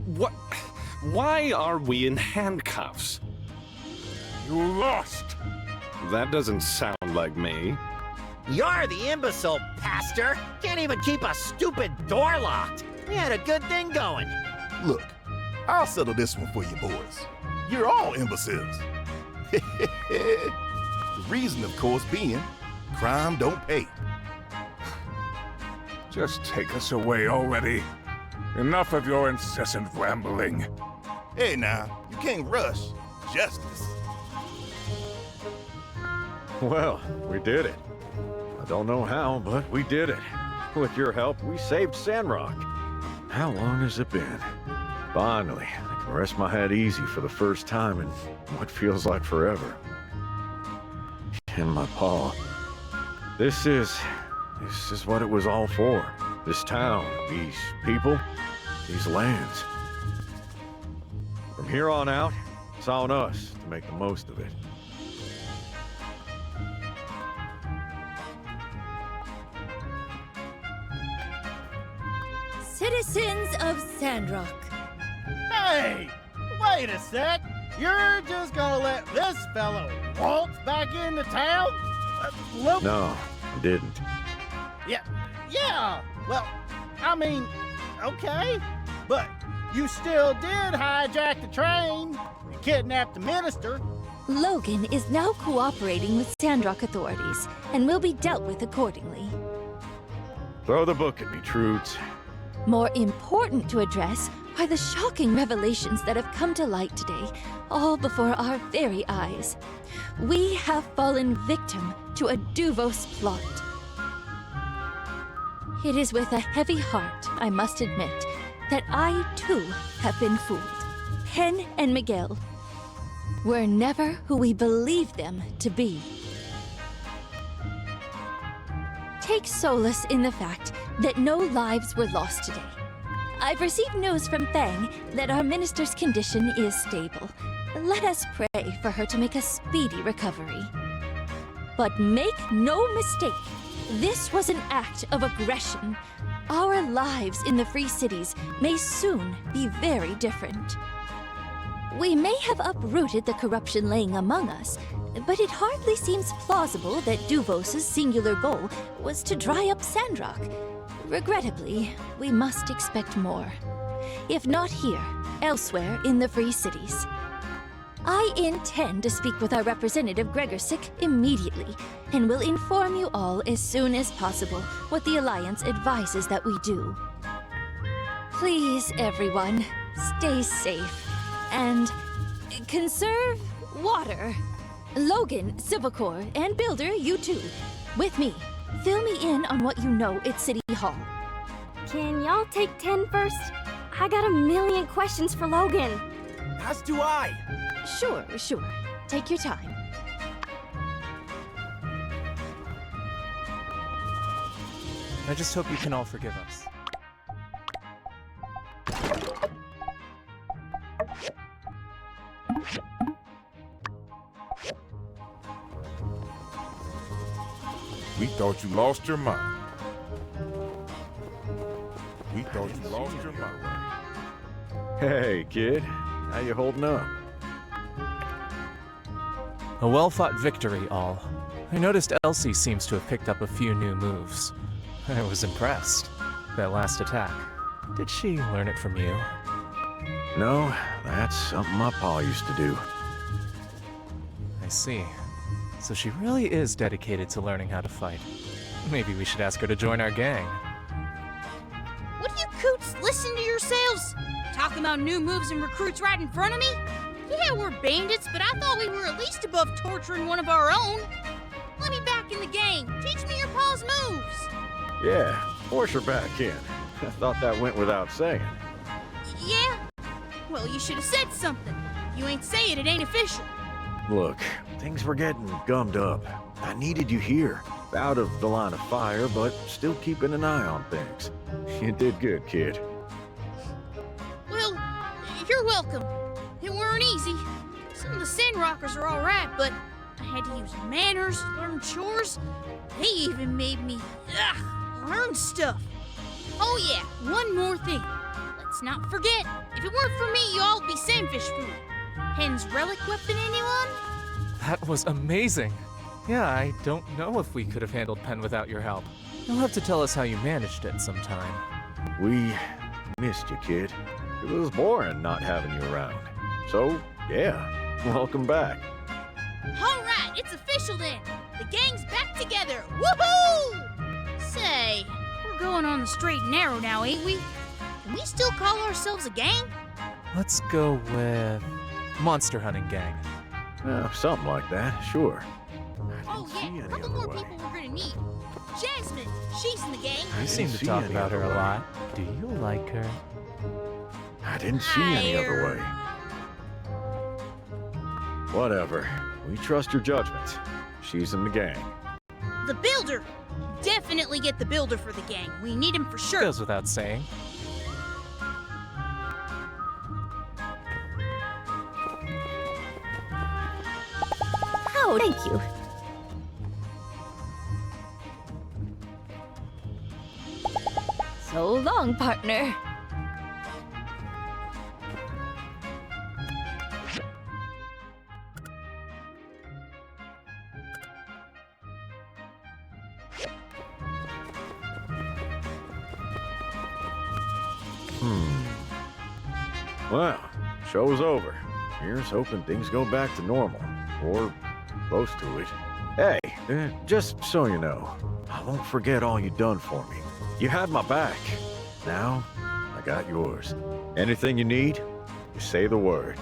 What? Why are we in handcuffs? You lost! That doesn't sound like me. You're the imbecile, Pastor. Can't even keep a stupid door locked. We had a good thing going. Look, I'll settle this one for you boys. You're all imbeciles. The reason, of course, being crime don't pay. Just take us away already. Enough of your incessant rambling. Hey now, you can't rush justice. Well, we did it. I don't know how, but we did it. With your help, we saved Sandrock. How long has it been? Finally, I can rest my head easy for the first time in what feels like forever. And my paw. This is what it was all for. This town, these people, these lands. From here on out, it's on us to make the most of it. Citizens of Sandrock. Hey, wait a sec. You're just gonna let this fellow waltz back into town? No, I didn't. Yeah, well, I mean, okay, but you still did hijack the train. You kidnapped the minister. Logan is now cooperating with Sandrock authorities and will be dealt with accordingly. Throw the book at me, Trudes. More important to address are the shocking revelations that have come to light today, all before our very eyes. We have fallen victim to a Duvos plot. It is with a heavy heart, I must admit, that I too have been fooled. Pen and Miguel were never who we believed them to be. Take solace in the fact that no lives were lost today. I've received news from Fang that our minister's condition is stable. Let us pray for her to make a speedy recovery. But make no mistake, this was an act of aggression. Our lives in the free cities may soon be very different. We may have uprooted the corruption laying among us, but it hardly seems plausible that Duvos' singular goal was to dry up Sandrock. Regrettably, we must expect more. If not here, elsewhere in the free cities. I intend to speak with our representative Gregorsick immediately, and will inform you all as soon as possible what the Alliance advises that we do. Please, everyone, stay safe, and conserve water. Logan, Civil Corps, and Builder, you too. With me. Fill me in on what you know at City Hall. Can y'all take 10 first? I got a million questions for Logan. As do I. Sure. Take your time. I just hope you can all forgive us. We thought you lost your mind. We thought you lost your mind. Hey, kid. How you holding up? A well-fought victory, all. I noticed Elsie seems to have picked up a few new moves. I was impressed. That last attack. Did she learn it from you? No, that's something my pa used to do. I see. So she really is dedicated to learning how to fight. Maybe we should ask her to join our gang. What do you coots listen to yourselves? Talking about new moves and recruits right in front of me? Yeah, we're bandits, but I thought we were at least above torturing one of our own. Let me back in the gang. Teach me your pa's moves. Yeah, force her back in. I thought that went without saying. Yeah? Well, you should have said something. If you ain't say it, it ain't official. Look, things were getting gummed up. I needed you here. Out of the line of fire, but still keeping an eye on things. You did good, kid. Well, you're welcome. It weren't easy. Some of the Sandrockers are alright, but I had to use manners, learn chores. They even made me, learn stuff. Oh yeah, one more thing. Let's not forget, if it weren't for me, you all would be sandfish food. Hen's relic weapon, anyone? That was amazing. Yeah, I don't know if we could have handled Pen without your help. You'll have to tell us how you managed it sometime. We missed you, kid. It was boring not having you around. So, yeah, welcome back. Alright, it's official then. The gang's back together. Woohoo! Say, we're going on the straight and narrow now, ain't we? Can we still call ourselves a gang? Let's go with Monster Hunting Gang. Something like that, sure. Oh yeah, a couple more people we're gonna need. Jasmine, she's in the gang. You seem to talk about her a lot. Do you like her? I didn't see any other way. Whatever. We trust your judgment. She's in the gang. The Builder! Definitely get the Builder for the gang. We need him for sure. Goes without saying. Oh, thank you. So long, partner. Well, show's over. Here's hoping things go back to normal. Or close to it. Hey, just so you know, I won't forget all you done for me. You had my back. Now, I got yours. Anything you need, you say the word.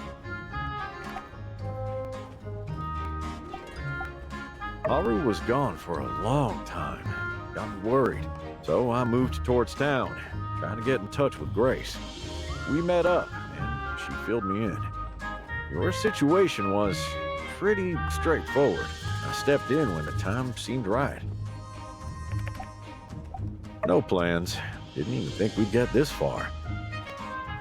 Haru was gone for a long time. Got me worried. So I moved towards town, trying to get in touch with Grace. We met up, and she filled me in. Your situation was pretty straightforward. I stepped in when the time seemed right. No plans. Didn't even think we'd get this far.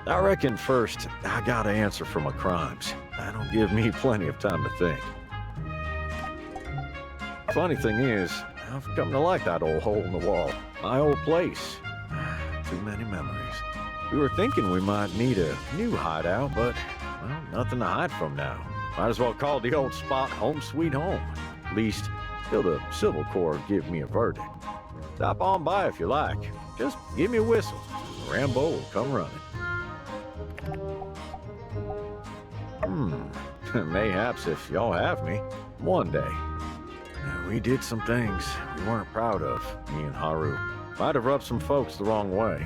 I reckon first, I gotta answer for my crimes. That'll give me plenty of time to think. Funny thing is, I've come to like that old hole in the wall. My old place. Too many memories. We were thinking we might need a new hideout, but, well, nothing to hide from now. Might as well call the old spot home sweet home. At least, till the Civil Corps give me a verdict. Stop on by if you like. Just give me a whistle. Rambo will come running. Mayhaps if y'all have me. One day. We did some things we weren't proud of, me and Haru. Might have rubbed some folks the wrong way.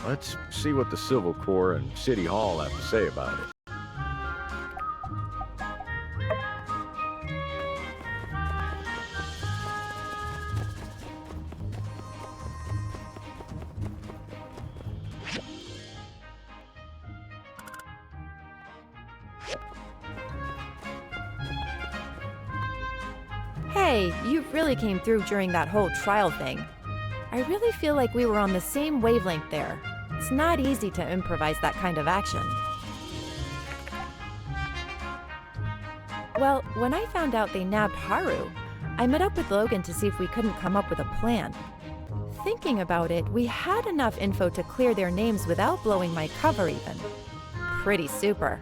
Let's see what the Civil Corps and City Hall have to say about it. Hey, you really came through during that whole trial thing. I really feel like we were on the same wavelength there. It's not easy to improvise that kind of action. Well, when I found out they nabbed Haru, I met up with Logan to see if we couldn't come up with a plan. Thinking about it, we had enough info to clear their names without blowing my cover even. Pretty super.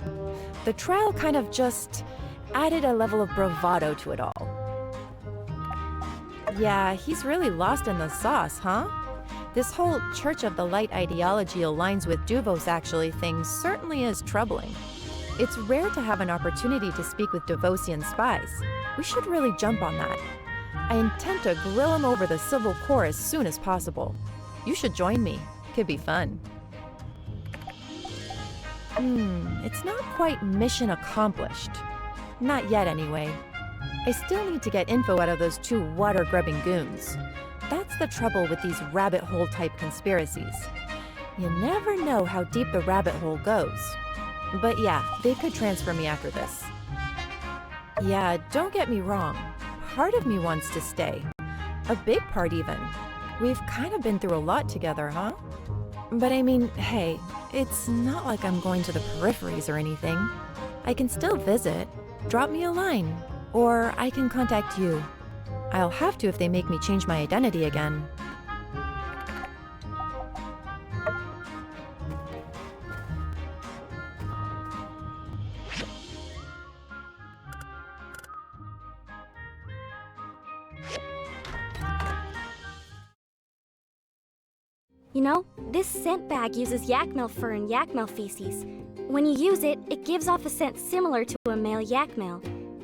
The trial kind of just added a level of bravado to it all. Yeah, he's really lost in the sauce, huh? This whole Church of the Light ideology aligns with Duvos actually thing certainly is troubling. It's rare to have an opportunity to speak with Devosian spies. We should really jump on that. I intend to grill him over the Civil Corps as soon as possible. You should join me. Could be fun. It's not quite mission accomplished. Not yet, anyway. I still need to get info out of those two water-grubbing goons. That's the trouble with these rabbit hole-type conspiracies. You never know how deep the rabbit hole goes. But yeah, they could transfer me after this. Yeah, don't get me wrong. Part of me wants to stay. A big part, even. We've kind of been through a lot together, huh? But I mean, hey, it's not like I'm going to the peripheries or anything. I can still visit. Drop me a line. Or I can contact you. I'll have to if they make me change my identity again. You know, this scent bag uses yak-mel fur and yak-mel feces. When you use it, it gives off a scent similar to a male yak-mel.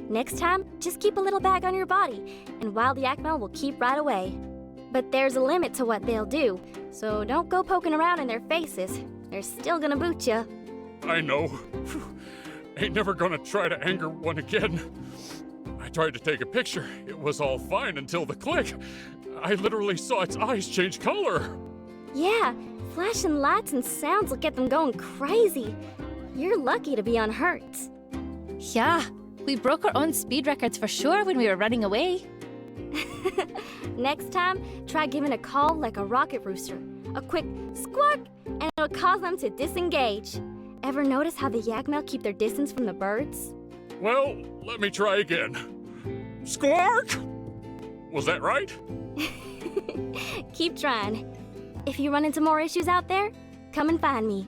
Next time, just keep a little bag on your body, and wild yak-mel will keep right away. But there's a limit to what they'll do, so don't go poking around in their faces. They're still gonna boot ya. I know. Ain't never gonna try to anger one again. I tried to take a picture. It was all fine until the click. I literally saw its eyes change color. Yeah, flashing lights and sounds will get them going crazy. You're lucky to be unhurt. Yeah, we broke our own speed records for sure when we were running away. Next time, try giving a call like a rocket rooster. A quick squawk, and it'll cause them to disengage. Ever notice how the yak-mel keep their distance from the birds? Well, let me try again. Squawk! Was that right? Keep trying. If you run into more issues out there, come and find me.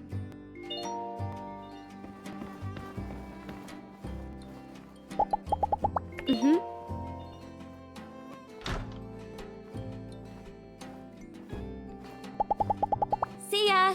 See ya!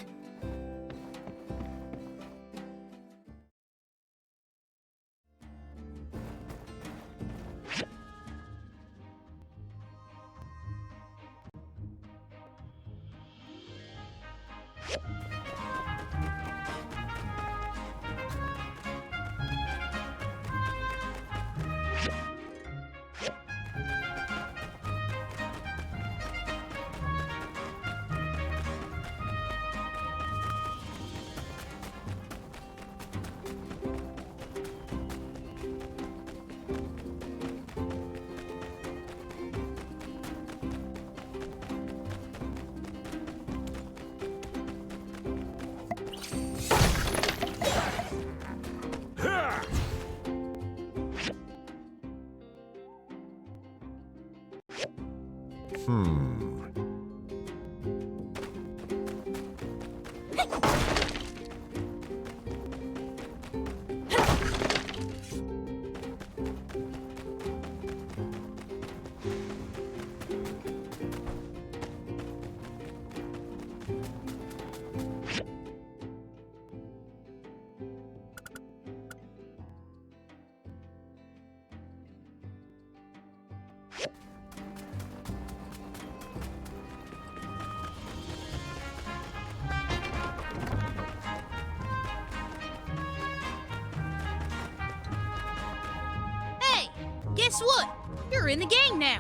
Hey, guess what? You're in the gang now.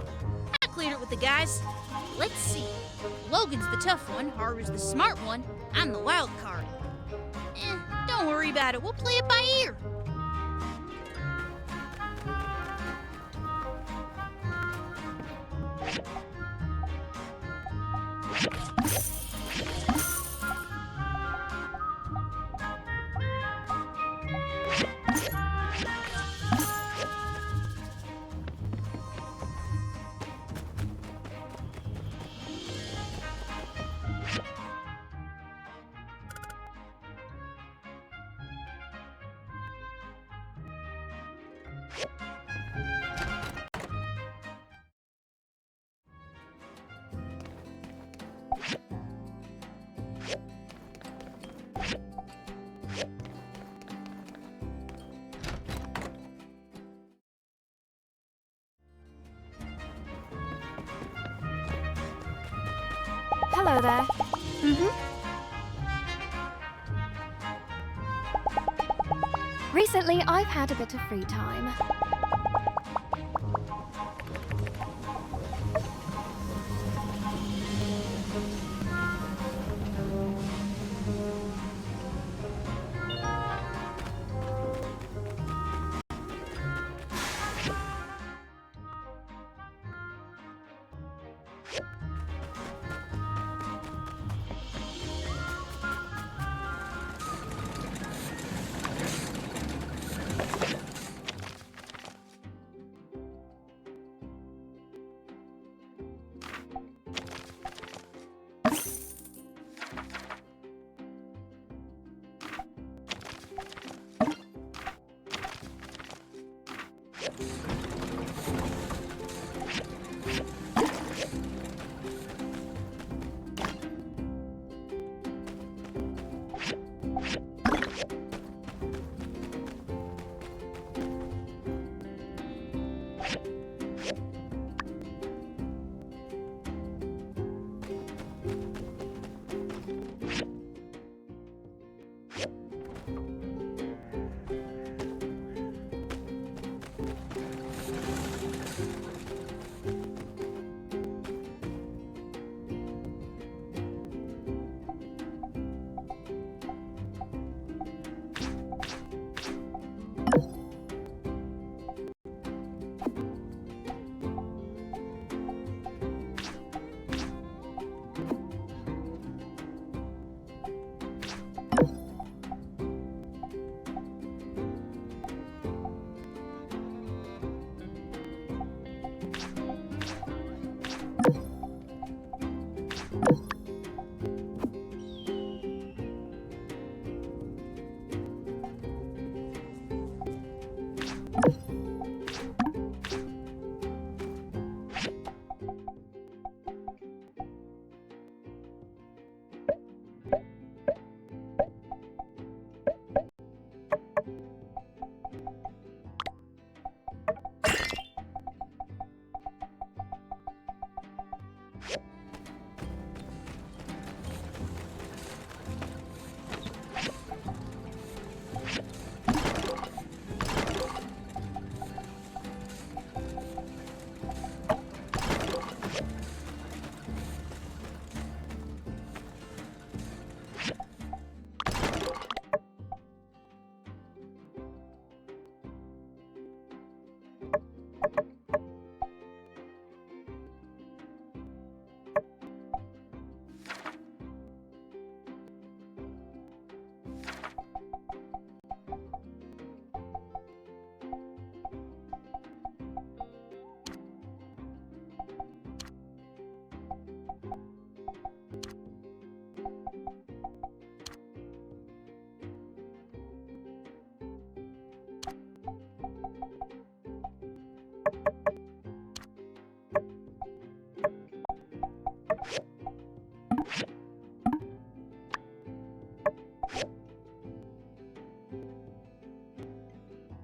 I cleared it with the guys. Let's see. Logan's the tough one, Haru's the smart one, I'm the wild card. Don't worry about it, we'll play it by ear. Hello there. Recently, I've had a bit of free time.